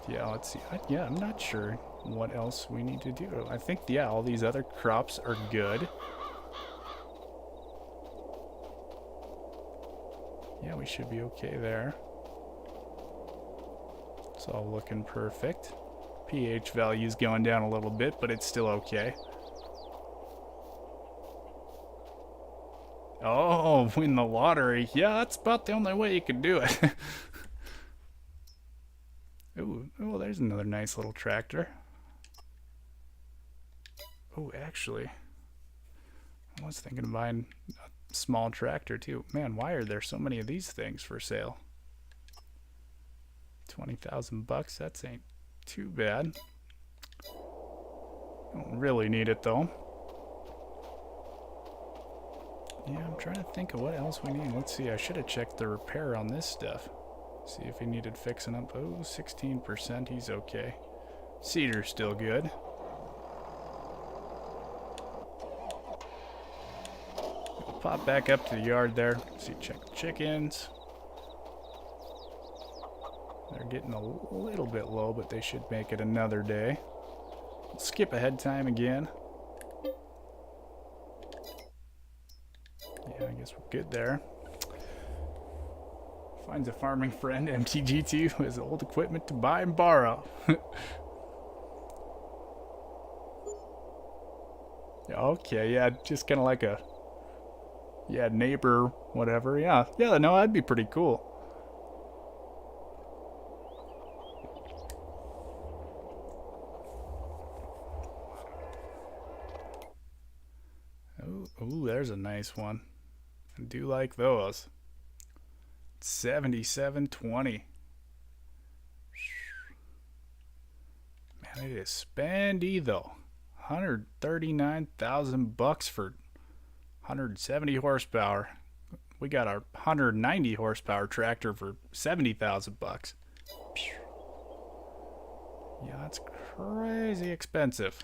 Yeah, let's see. Yeah, I'm not sure what else we need to do. I think, yeah, all these other crops are good. Yeah, we should be okay there. It's all looking perfect. pH value's going down a little bit, but it's still okay. Oh, win the lottery. Yeah, that's about the only way you can do it. Ooh, oh, there's another nice little tractor. Oh, actually, I was thinking of buying a small tractor too. Man, why are there so many of these things for sale? 20,000 bucks, that ain't too bad. Don't really need it though. Yeah, I'm trying to think of what else we need. Let's see, I should have checked the repair on this stuff. See if he needed fixing up. Oh, 16%, he's okay. Cedar's still good. We'll pop back up to the yard there. See, check the chickens. They're getting a little bit low, but they should make it another day. We'll skip ahead time again. Yeah, I guess we're good there. Finds a farming friend, MTG2, who has old equipment to buy and borrow. Okay, yeah, just kind of like a, yeah, neighbor, whatever. Yeah, no, that'd be pretty cool. Ooh, there's a nice one. I do like those. 77.20. Man, it is spendy though. 139,000 bucks for 170 horsepower. We got our 190 horsepower tractor for 70,000 bucks. Yeah, that's crazy expensive.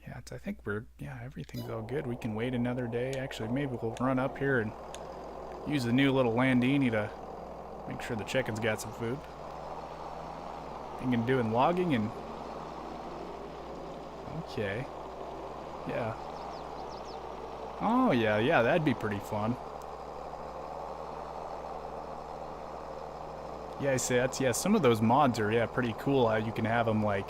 Yeah, I think everything's all good. We can wait another day. Actually, maybe we'll run up here and use the new little Landini to make sure the chickens got some food. Thinking doing logging and... Okay. Yeah. Oh, yeah, that'd be pretty fun. Yeah, I say that's, yeah, some of those mods are, yeah, pretty cool how you can have them, like,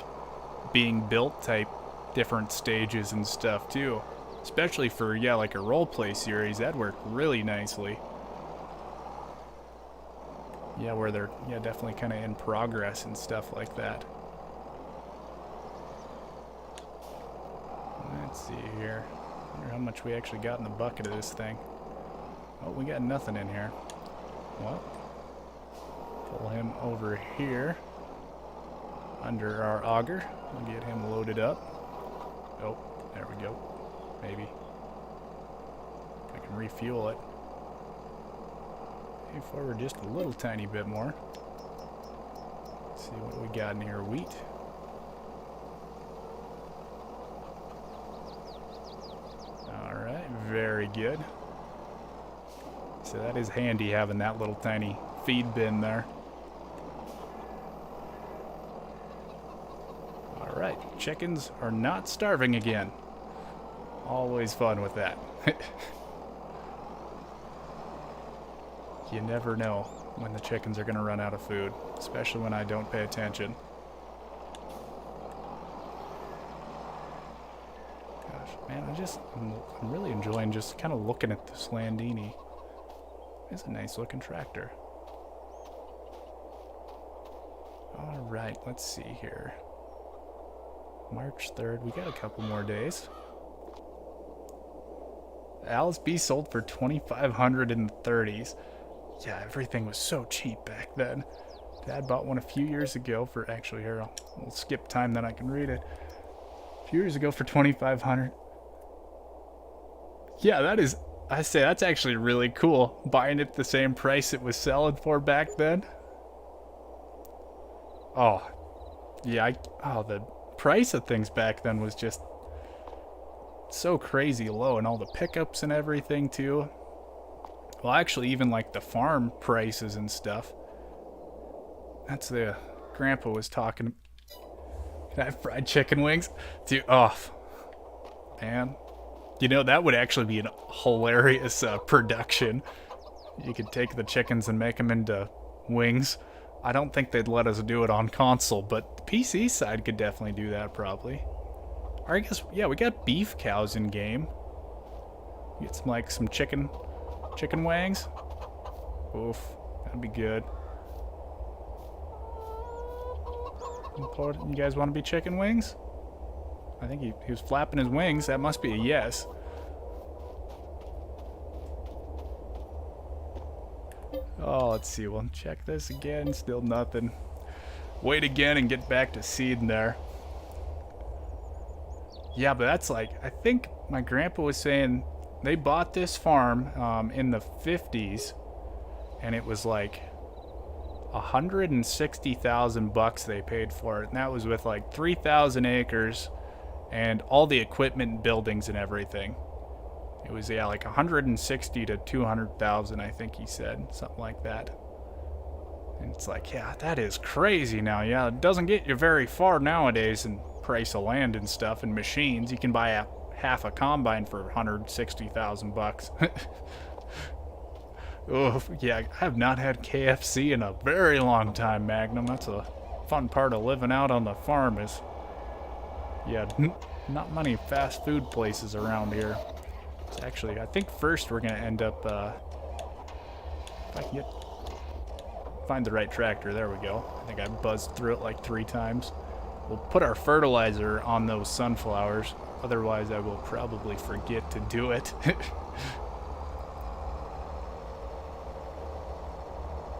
being built type different stages and stuff too, especially for, yeah, like a roleplay series. That'd work really nicely. Yeah, where they're, yeah, definitely kind of in progress and stuff like that. Let's see here. I wonder how much we actually got in the bucket of this thing. Oh, we got nothing in here. Well, pull him over here under our auger. We'll get him loaded up. Oh, there we go. Maybe. I can refuel it. Hey, forward just a little tiny bit more. Let's see what we got in here. Wheat. Alright, very good. So that is handy having that little tiny feed bin there. Alright, chickens are not starving again. Always fun with that. You never know when the chickens are going to run out of food, especially when I don't pay attention. Gosh, man, I'm really enjoying just kind of looking at this Landini. It's a nice looking tractor. Alright, let's see here. March 3rd, we got a couple more days. Alice B sold for $2,500 in the 30s. Yeah, everything was so cheap back then. Dad bought one a few years ago for, actually here, we'll skip time then I can read it. A few years ago for $2,500. Yeah, that is, I say that's actually really cool. Buying it the same price it was selling for back then. Oh, yeah, the price of things back then was just so crazy low, and all the pickups and everything too. Well, actually, even like the farm prices and stuff. That's the grandpa was talking. Can I have fried chicken wings? Dude, oh, man. You know, that would actually be a hilarious production. You could take the chickens and make them into wings. I don't think they'd let us do it on console, but the PC side could definitely do that probably. Or I guess, yeah, we got beef cows in game. Get some chicken wings. Oof, that'd be good. You guys want to be chicken wings? I think he was flapping his wings. That must be a yes. Oh, let's see. We'll check this again. Still nothing. Wait again and get back to seeding there. Yeah, but that's like, I think my grandpa was saying they bought this farm in the 50s, and it was like $160,000 they paid for it, and that was with like 3,000 acres and all the equipment and buildings and everything. It was, yeah, like 160 to 200,000, I think he said, something like that. And it's like, yeah, that is crazy now. Yeah, it doesn't get you very far nowadays in price of land and stuff and machines. You can buy half a combine for $160,000. Oh, yeah, I have not had KFC in a very long time, Magnum. That's a fun part of living out on the farm is, yeah, not many fast food places around here. It's actually, I think first we're going to end up, if I can find the right tractor, there we go. I think I buzzed through it like 3 times. We'll put our fertilizer on those sunflowers, otherwise I will probably forget to do it.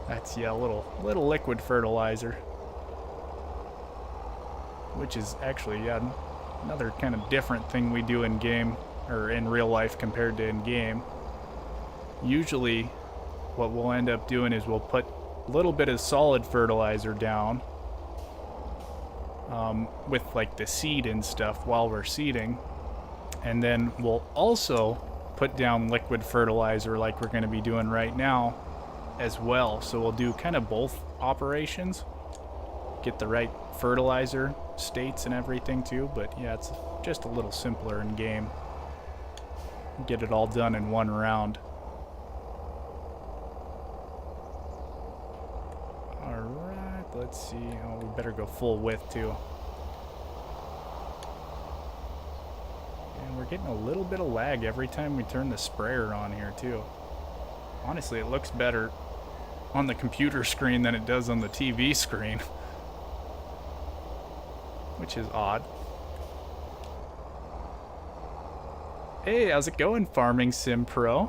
That's, yeah, a little liquid fertilizer. Which is actually, yeah, another kind of different thing we do in game, or in real life compared to in game. Usually, what we'll end up doing is we'll put a little bit of solid fertilizer down with like the seed and stuff while we're seeding. And then we'll also put down liquid fertilizer like we're going to be doing right now as well. So we'll do kind of both operations, get the right fertilizer states and everything too. But yeah, it's just a little simpler in game. Get it all done in one round. Alright, let's see. Oh, we better go full width too. And we're getting a little bit of lag every time we turn the sprayer on here too. Honestly, it looks better on the computer screen than it does on the TV screen. Which is odd. Hey, how's it going, Farming Sim Pro?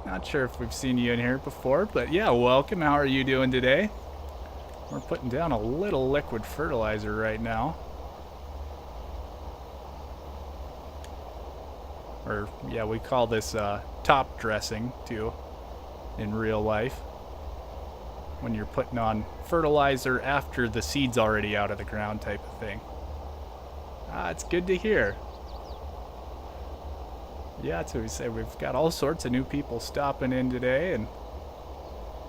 Not sure if we've seen you in here before, but yeah, welcome. How are you doing today? We're putting down a little liquid fertilizer right now. Or, yeah, we call this top dressing, too, in real life. When you're putting on fertilizer after the seed's already out of the ground type of thing. Ah, it's good to hear. Yeah, that's what we say. We've got all sorts of new people stopping in today and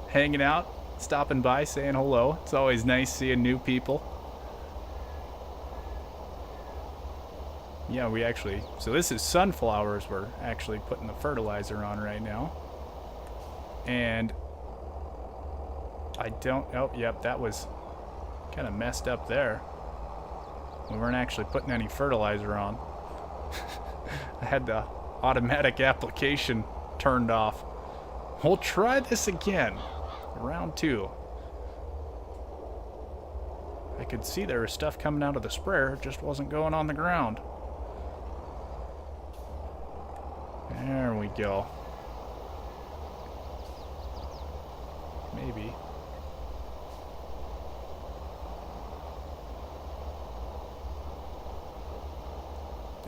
hanging out, stopping by, saying hello. It's always nice seeing new people. Yeah, we actually... So this is sunflowers we're actually putting the fertilizer on right now. And I don't... Oh, yep, that was kind of messed up there. We weren't actually putting any fertilizer on. I had the automatic application turned off. We'll try this again. Round 2. I could see there was stuff coming out of the sprayer, it just wasn't going on the ground. There we go. Maybe.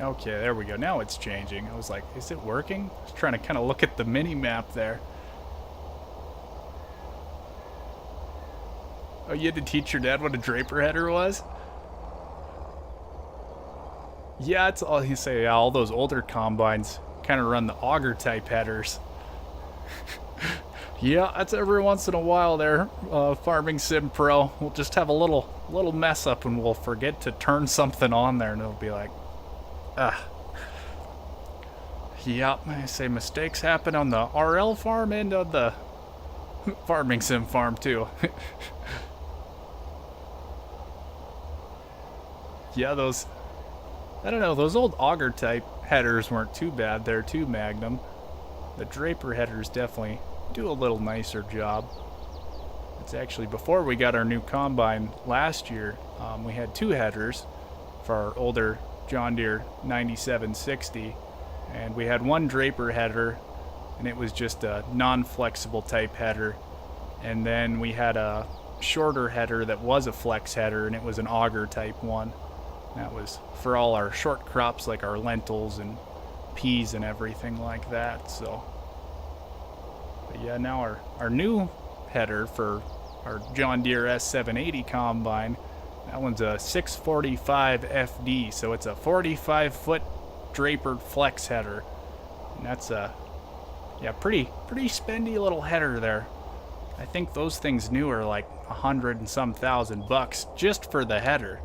Okay, there we go. Now it's changing. I was like, is it working? I was trying to kind of look at the mini-map there. Oh, you had to teach your dad what a draper header was? Yeah, it's all you say. Yeah, all those older combines kind of run the auger type headers. Yeah, that's every once in a while there, Farming Sim Pro. We'll just have a little mess up and we'll forget to turn something on there and it'll be like, yep, I say mistakes happen on the RL farm and on the Farming Sim farm too. Yeah, those, I don't know, those old auger type headers weren't too bad there too, Magnum. The draper headers definitely do a little nicer job. It's actually before we got our new combine last year. We had 2 headers for our older John Deere 9760, and we had 1 draper header, and it was just a non-flexible type header. And then we had a shorter header that was a flex header, and it was an auger type one. That was for all our short crops like our lentils and peas and everything like that. So, but yeah, now our new header for our John Deere S780 combine, that one's a 645 FD, so it's a 45-foot drapered flex header, and that's a pretty spendy little header there. I think those things new are like $100 and some thousand bucks just for the header.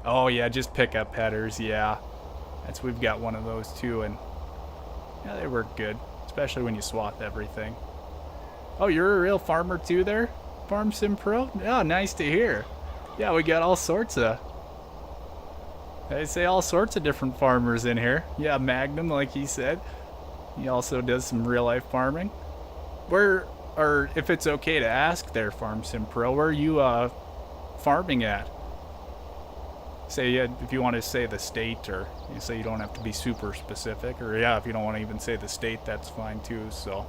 Oh yeah, just pickup headers. Yeah, we've got one of those too, and yeah, they work good, especially when you swath everything. Oh, you're a real farmer too there, Farm Sim Pro? Oh, nice to hear. Yeah, we got all sorts of, I say all sorts of different farmers in here. Yeah, Magnum, like he said. He also does some real life farming. Where, or if it's okay to ask there, Farm Sim Pro, where are you farming at? Say, if you want to say the state, or you say you don't have to be super specific, or yeah, if you don't want to even say the state, that's fine too. So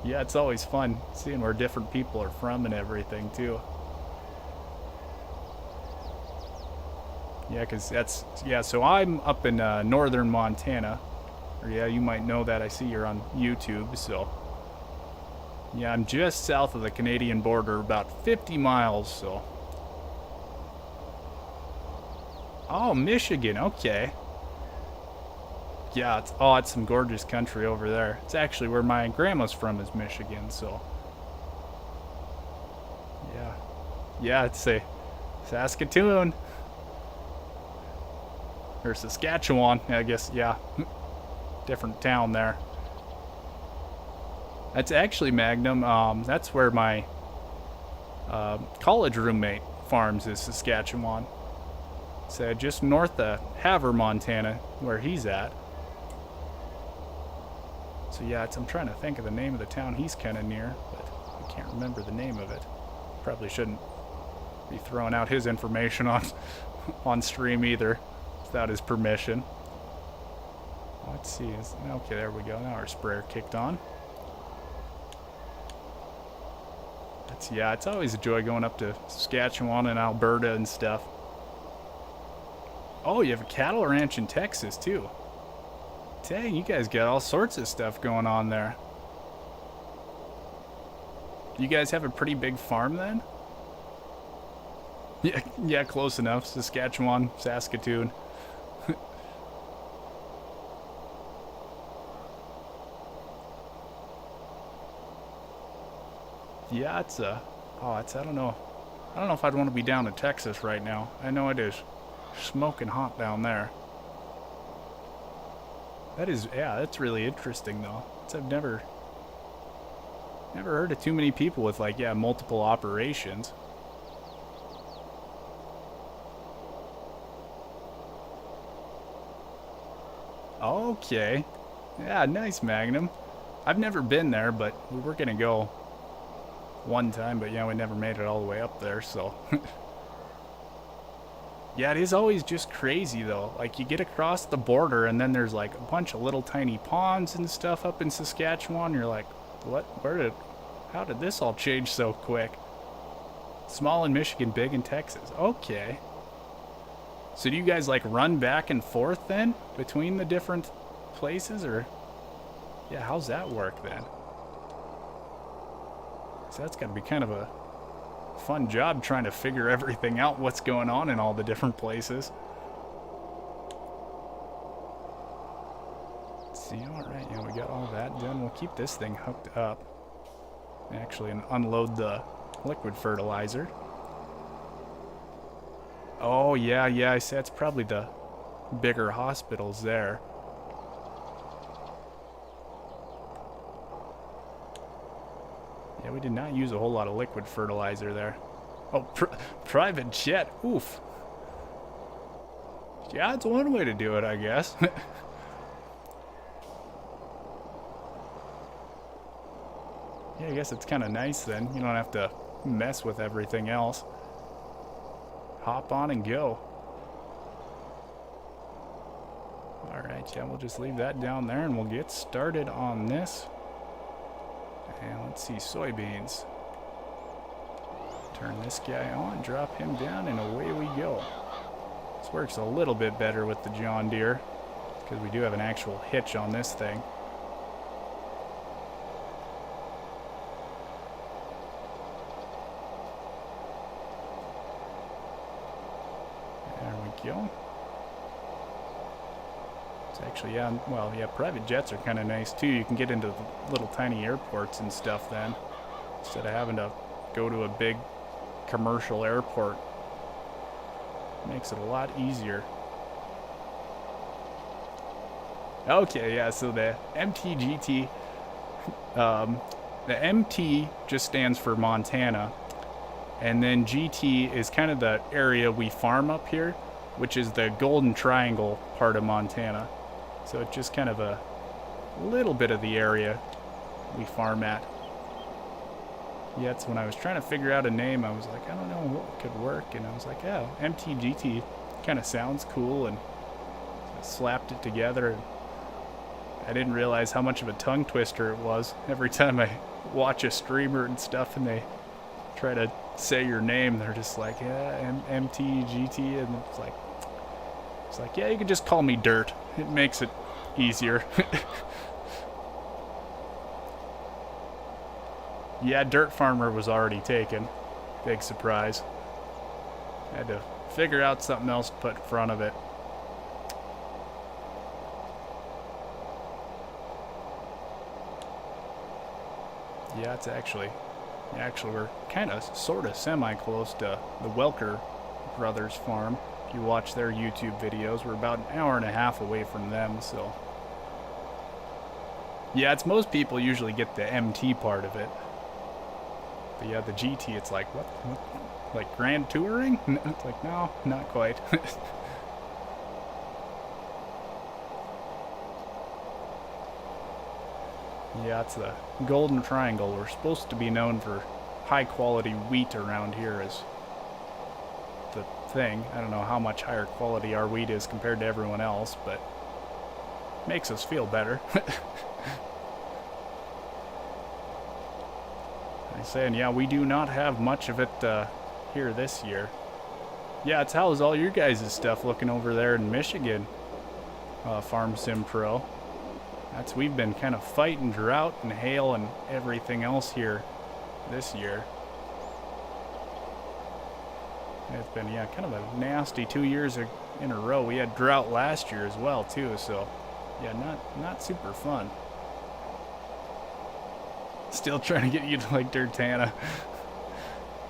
yeah, it's always fun seeing where different people are from and everything too. Yeah, because so I'm up in northern Montana. Or yeah, you might know that. I see you're on YouTube, so yeah, I'm just south of the Canadian border, about 50 miles, so. Oh, Michigan, okay. Yeah, it's some gorgeous country over there. It's actually where my grandma's from, is Michigan, so. Yeah, it's a Saskatoon. Or Saskatchewan, I guess, yeah. Different town there. That's actually Magnum. That's where my college roommate farms, is Saskatchewan. So just north of Havre, Montana, where he's at. So yeah, I'm trying to think of the name of the town he's kind of near, but I can't remember the name of it. Probably shouldn't be throwing out his information on stream either, without his permission. Let's see. Okay, there we go. Now our sprayer kicked on. It's always a joy going up to Saskatchewan and Alberta and stuff. Oh, you have a cattle ranch in Texas too. Dang, you guys got all sorts of stuff going on there. You guys have a pretty big farm then? Yeah, close enough. Saskatchewan, Saskatoon. Yeah, I don't know if I'd want to be down in Texas right now. I know it is smoking hot down there. That's really interesting though. I've never heard of too many people with multiple operations. Okay. Yeah, nice, Magnum. I've never been there, but we were gonna go one time, but yeah, we never made it all the way up there, so. Yeah, it is always just crazy though. Like, you get across the border and then there's like a bunch of little tiny ponds and stuff up in Saskatchewan. You're like, what? How did this all change so quick? Small in Michigan, big in Texas. Okay. So do you guys like run back and forth then between the different places, or yeah, how's that work then? So that's got to be kind of a fun job trying to figure everything out, what's going on in all the different places. Let's see, alright, yeah, we got all that done. We'll keep this thing hooked up. Actually, and unload the liquid fertilizer. Oh, yeah, I see that's probably the bigger hospitals there. Yeah, we did not use a whole lot of liquid fertilizer there. Oh, private jet. Oof. Yeah, it's one way to do it, I guess. Yeah, I guess it's kind of nice then. You don't have to mess with everything else. Hop on and go. Alright, yeah, we'll just leave that down there and we'll get started on this. And let's see, soybeans. Turn this guy on, drop him down, and away we go. This works a little bit better with the John Deere, because we do have an actual hitch on this thing. There we go. It's actually, yeah, well, yeah, private jets are kind of nice too. You can get into little tiny airports and stuff then, instead of having to go to a big commercial airport. Makes it a lot easier. Okay, yeah, so the MTGT, the MT just stands for Montana, and then GT is kind of the area we farm up here, which is the Golden Triangle part of Montana. So it's just kind of a little bit of the area we farm at. Yeah, it's when I was trying to figure out a name, I was like, I don't know what could work, and I was like, yeah, MTGT kind of sounds cool, and I slapped it together. And I didn't realize how much of a tongue twister it was. Every time I watch a streamer and stuff and they try to say your name, they're just like, yeah, MTGT, and it's like, yeah, you can just call me Dirt. It makes it easier. Yeah, Dirt Farmer was already taken. Big surprise. Had to figure out something else to put in front of it. Yeah, it's actually we're kind of sort of semi-close to the Welker Brothers farm. If you watch their YouTube videos, we're about an hour and a half away from them, so. Yeah, it's most people usually get the MT part of it. But yeah, the GT, it's like, what? Like Grand Touring? It's like, no, not quite. Yeah, it's the Golden Triangle. We're supposed to be known for high quality wheat around here as the thing. I don't know how much higher quality our wheat is compared to everyone else, but makes us feel better. I'm saying, yeah, we do not have much of it here this year. Yeah, it's how's all your guys' stuff looking over there in Michigan, Farm Sim Pro. We've been kind of fighting drought and hail and everything else here this year. It's been, yeah, kind of a nasty 2 years in a row. We had drought last year as well too, so yeah, not super fun. Still trying to get you to like Dirtana.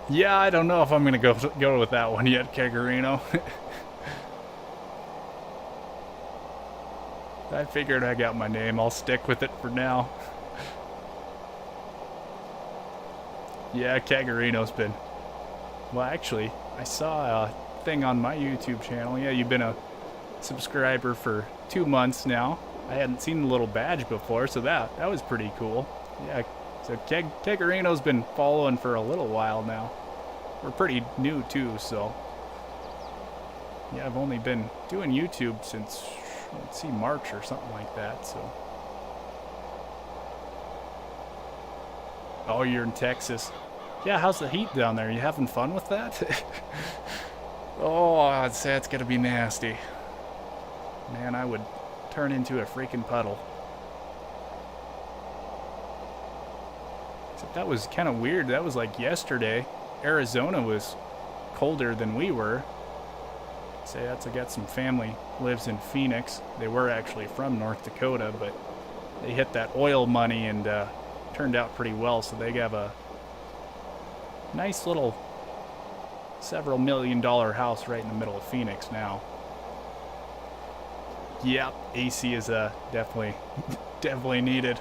Yeah, I don't know if I'm gonna go with that one yet, Kegarino. I figured I got my name. I'll stick with it for now. Yeah, Kegarino's been. Well, actually, I saw a thing on my YouTube channel. Yeah, you've been a subscriber for 2 months now. I hadn't seen the little badge before, so that was pretty cool. Yeah. So Kegarino's been following for a little while now. We're pretty new too, so. Yeah, I've only been doing YouTube since, let's see, March or something like that, so. Oh, you're in Texas. Yeah, how's the heat down there? You having fun with that? Oh, I'd say it's gonna be nasty. Man, I would turn into a freaking puddle. That was kind of weird. That was like yesterday. Arizona was colder than we were. Say that's, I got some family lives in Phoenix. They were actually from North Dakota, but they hit that oil money and turned out pretty well. So they have a nice little several $1 million house right in the middle of Phoenix now. Yep, AC is definitely needed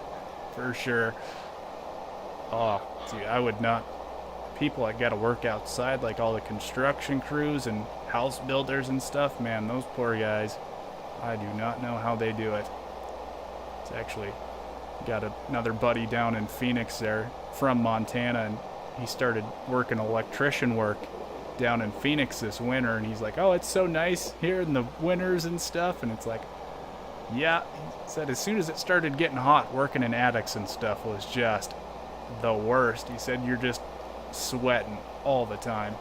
for sure. Oh, dude, I would not. People that got to work outside, like all the construction crews and house builders and stuff, man, those poor guys. I do not know how they do it. It's actually got another buddy down in Phoenix there from Montana, and he started working electrician work down in Phoenix this winter, and he's like, oh, it's so nice here in the winters and stuff. And it's like, yeah, he said as soon as it started getting hot, working in attics and stuff was just the worst. He said you're just sweating all the time.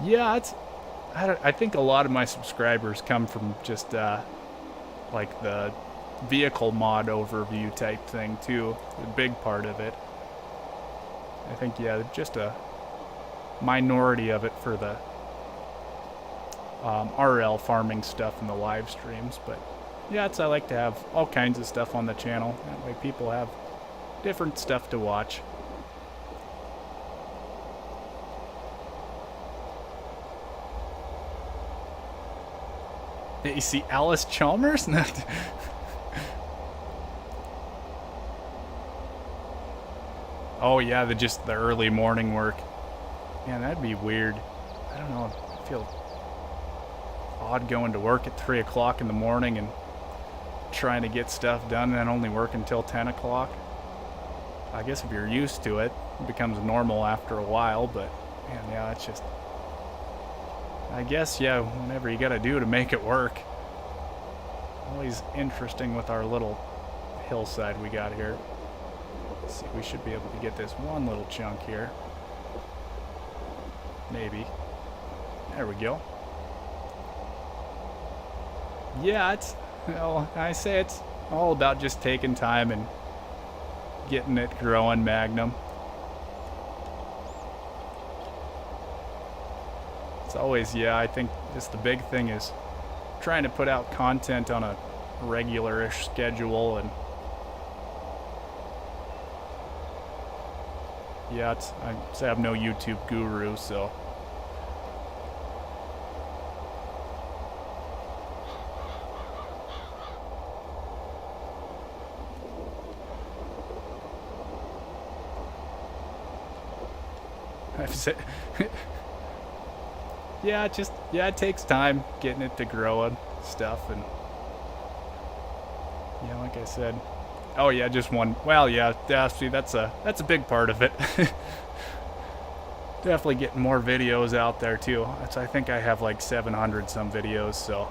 Yeah, I think a lot of my subscribers come from just like the vehicle mod overview type thing too, a big part of it. I think, yeah, just a minority of it for the RL farming stuff in the live streams. But yeah, I like to have all kinds of stuff on the channel. That way people have different stuff to watch. You see Alice Chalmers? Oh yeah, just the early morning work. Man, that'd be weird. I don't know. I feel odd going to work at 3 o'clock in the morning and trying to get stuff done and then only work until 10 o'clock. I guess if you're used to it, it becomes normal after a while, but man, yeah, it's just... I guess, yeah, whatever you gotta do to make it work. Always interesting with our little hillside we got here. Let's see, we should be able to get this one little chunk here. Maybe. There we go. Yeah, well, I say it's all about just taking time and getting it growing, Magnum. It's always, yeah, I think just the big thing is trying to put out content on a regular-ish schedule. And yeah, I'm no YouTube guru, so I've said yeah, it takes time getting it to grow and stuff. And yeah, like I said, oh yeah, just one. Well, yeah, see, that's a big part of it. Definitely getting more videos out there too. I think I have like 700 some videos, so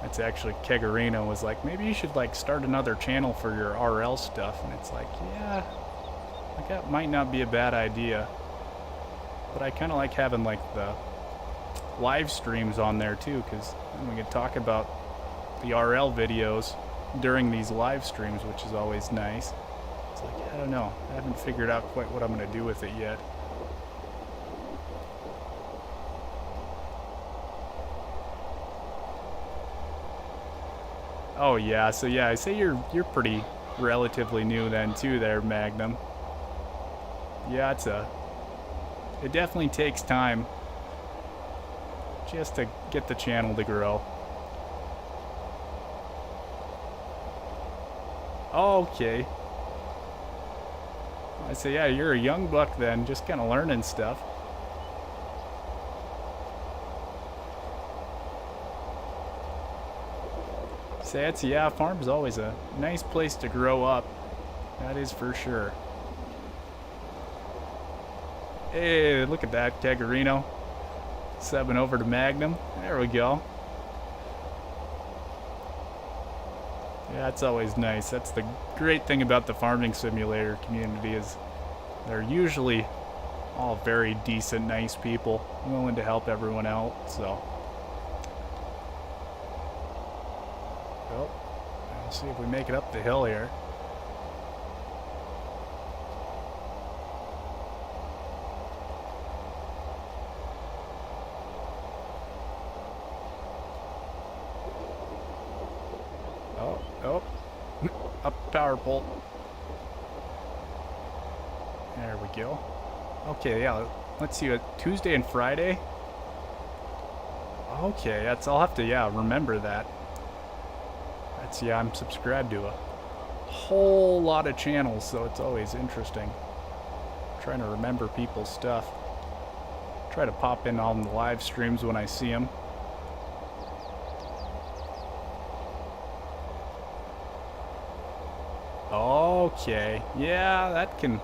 that's actually Kegarino was like, maybe you should like start another channel for your RL stuff. And it's like, yeah, like that might not be a bad idea. But I kind of like having like the live streams on there too, because we can talk about the RL videos during these live streams, which is always nice. It's like, I don't know, I haven't figured out quite what I'm going to do with it yet. Oh yeah, so yeah, I say you're pretty relatively new then too there, Magnum. Yeah, it definitely takes time just to get the channel to grow. Okay. I say, yeah, you're a young buck then, just kind of learning stuff. Say, yeah, farm's always a nice place to grow up. That is for sure. Hey, look at that, Kegarino. Subbing over to Magnum. There we go. Yeah, it's always nice. That's the great thing about the farming simulator community is they're usually all very decent, nice people, willing to help everyone out, so. Well, let's see if we make it up the hill here. Oh, up power pole. There we go. Okay, yeah, let's see, Tuesday and Friday. Okay, I'll have to, yeah, remember that. Yeah, I'm subscribed to a whole lot of channels, so it's always interesting. I'm trying to remember people's stuff. try to pop in on the live streams when I see them. Okay, yeah, that can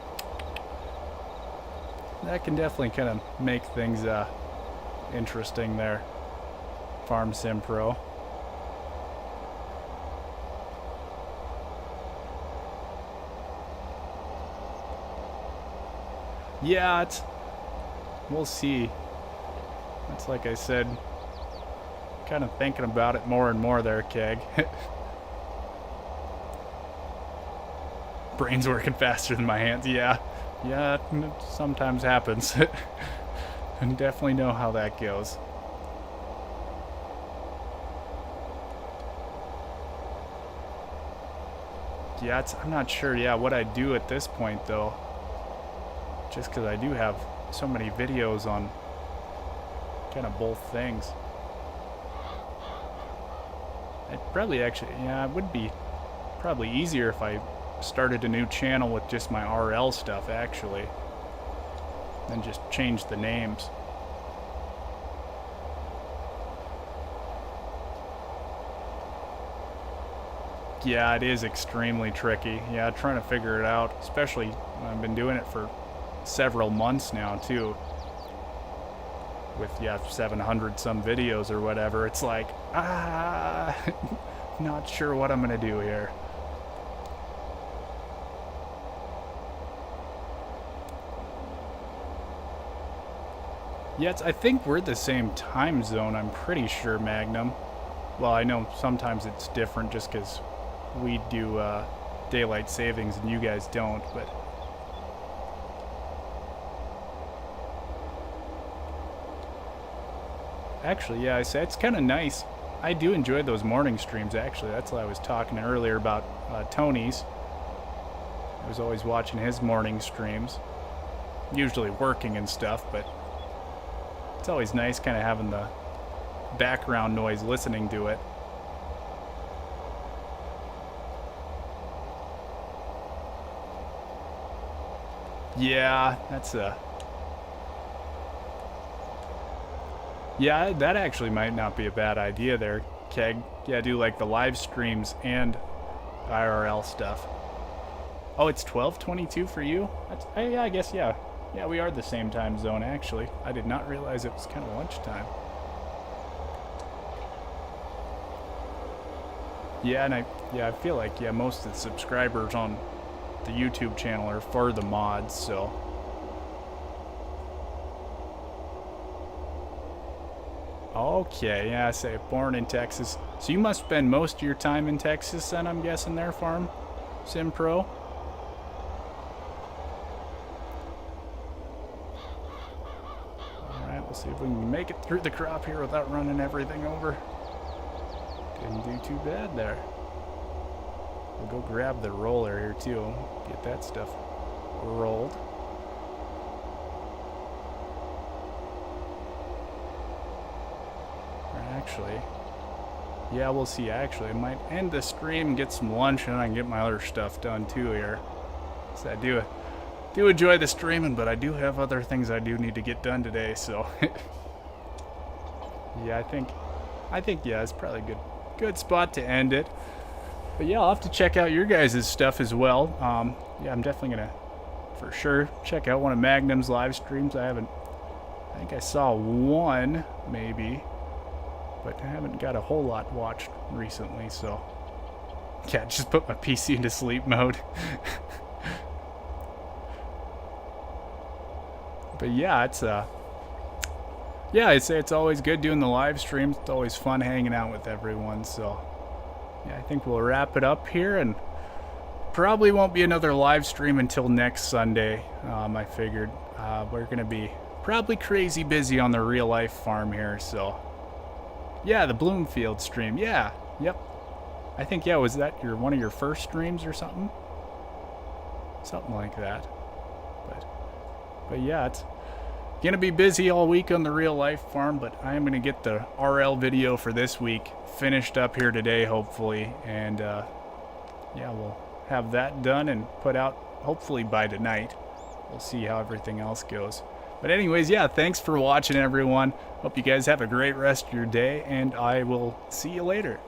definitely kind of make things interesting there. Farm Sim Pro. Yeah, we'll see. It's like I said, kind of thinking about it more and more there, Keg. Brain's working faster than my hands. Yeah, it sometimes happens. And definitely know how that goes. Yeah, I'm not sure, what I do at this point, though. Just because I do have so many videos on kind of both things. I'd probably it would be probably easier if I started a new channel with just my RL stuff, actually. Then just change the names. Yeah, it is extremely tricky. Yeah, trying to figure it out, especially when I've been doing it for several months now, too. With, 700 some videos or whatever. It's like, not sure what I'm gonna do here. Yeah, I think we're the same time zone, I'm pretty sure, Magnum. Well, I know sometimes it's different just because we do daylight savings and you guys don't, but... Actually, yeah, I say it's kind of nice. I do enjoy those morning streams, actually. That's what I was talking earlier about Tony's. I was always watching his morning streams. Usually working and stuff, but it's always nice kind of having the background noise listening to it. Yeah, that's a... Yeah, that actually might not be a bad idea there, Keg. Yeah, do like the live streams and IRL stuff. Oh, it's 12:22 for you? Yeah, I guess, yeah. Yeah, we are the same time zone, actually. I did not realize it was kind of lunchtime. Yeah, and I feel like, most of the subscribers on the YouTube channel are for the mods, so... Okay, yeah, I say born in Texas. So you must spend most of your time in Texas then, I'm guessing, there, Farm Sim Pro? Alright, we'll see if we can make it through the crop here without running everything over. Didn't do too bad there. We'll go grab the roller here too. Get that stuff rolled. Actually, yeah, we'll see. Actually, I might end the stream, get some lunch, and I can get my other stuff done too here. So I do enjoy the streaming, but I do have other things I do need to get done today. So yeah, I think yeah, it's probably a good spot to end it. But yeah, I'll have to check out your guys' stuff as well. Yeah, I'm definitely gonna for sure check out one of Magnum's live streams. I think I saw one maybe. But I haven't got a whole lot watched recently, so... Yeah, just put my PC into sleep mode. But yeah, it's always good doing the live streams. It's always fun hanging out with everyone, so... Yeah, I think we'll wrap it up here, and... Probably won't be another live stream until next Sunday, I figured. We're gonna be probably crazy busy on the real life farm here, so... Yeah, the Bloomfield stream. Yeah, yep. I think, was that one of your first streams or something? Something like that. But yeah, it's gonna be busy all week on the real life farm, but I am gonna get the RL video for this week finished up here today, hopefully. And yeah, we'll have that done and put out hopefully by tonight. We'll see how everything else goes. But anyways, yeah, thanks for watching, everyone. Hope you guys have a great rest of your day, and I will see you later.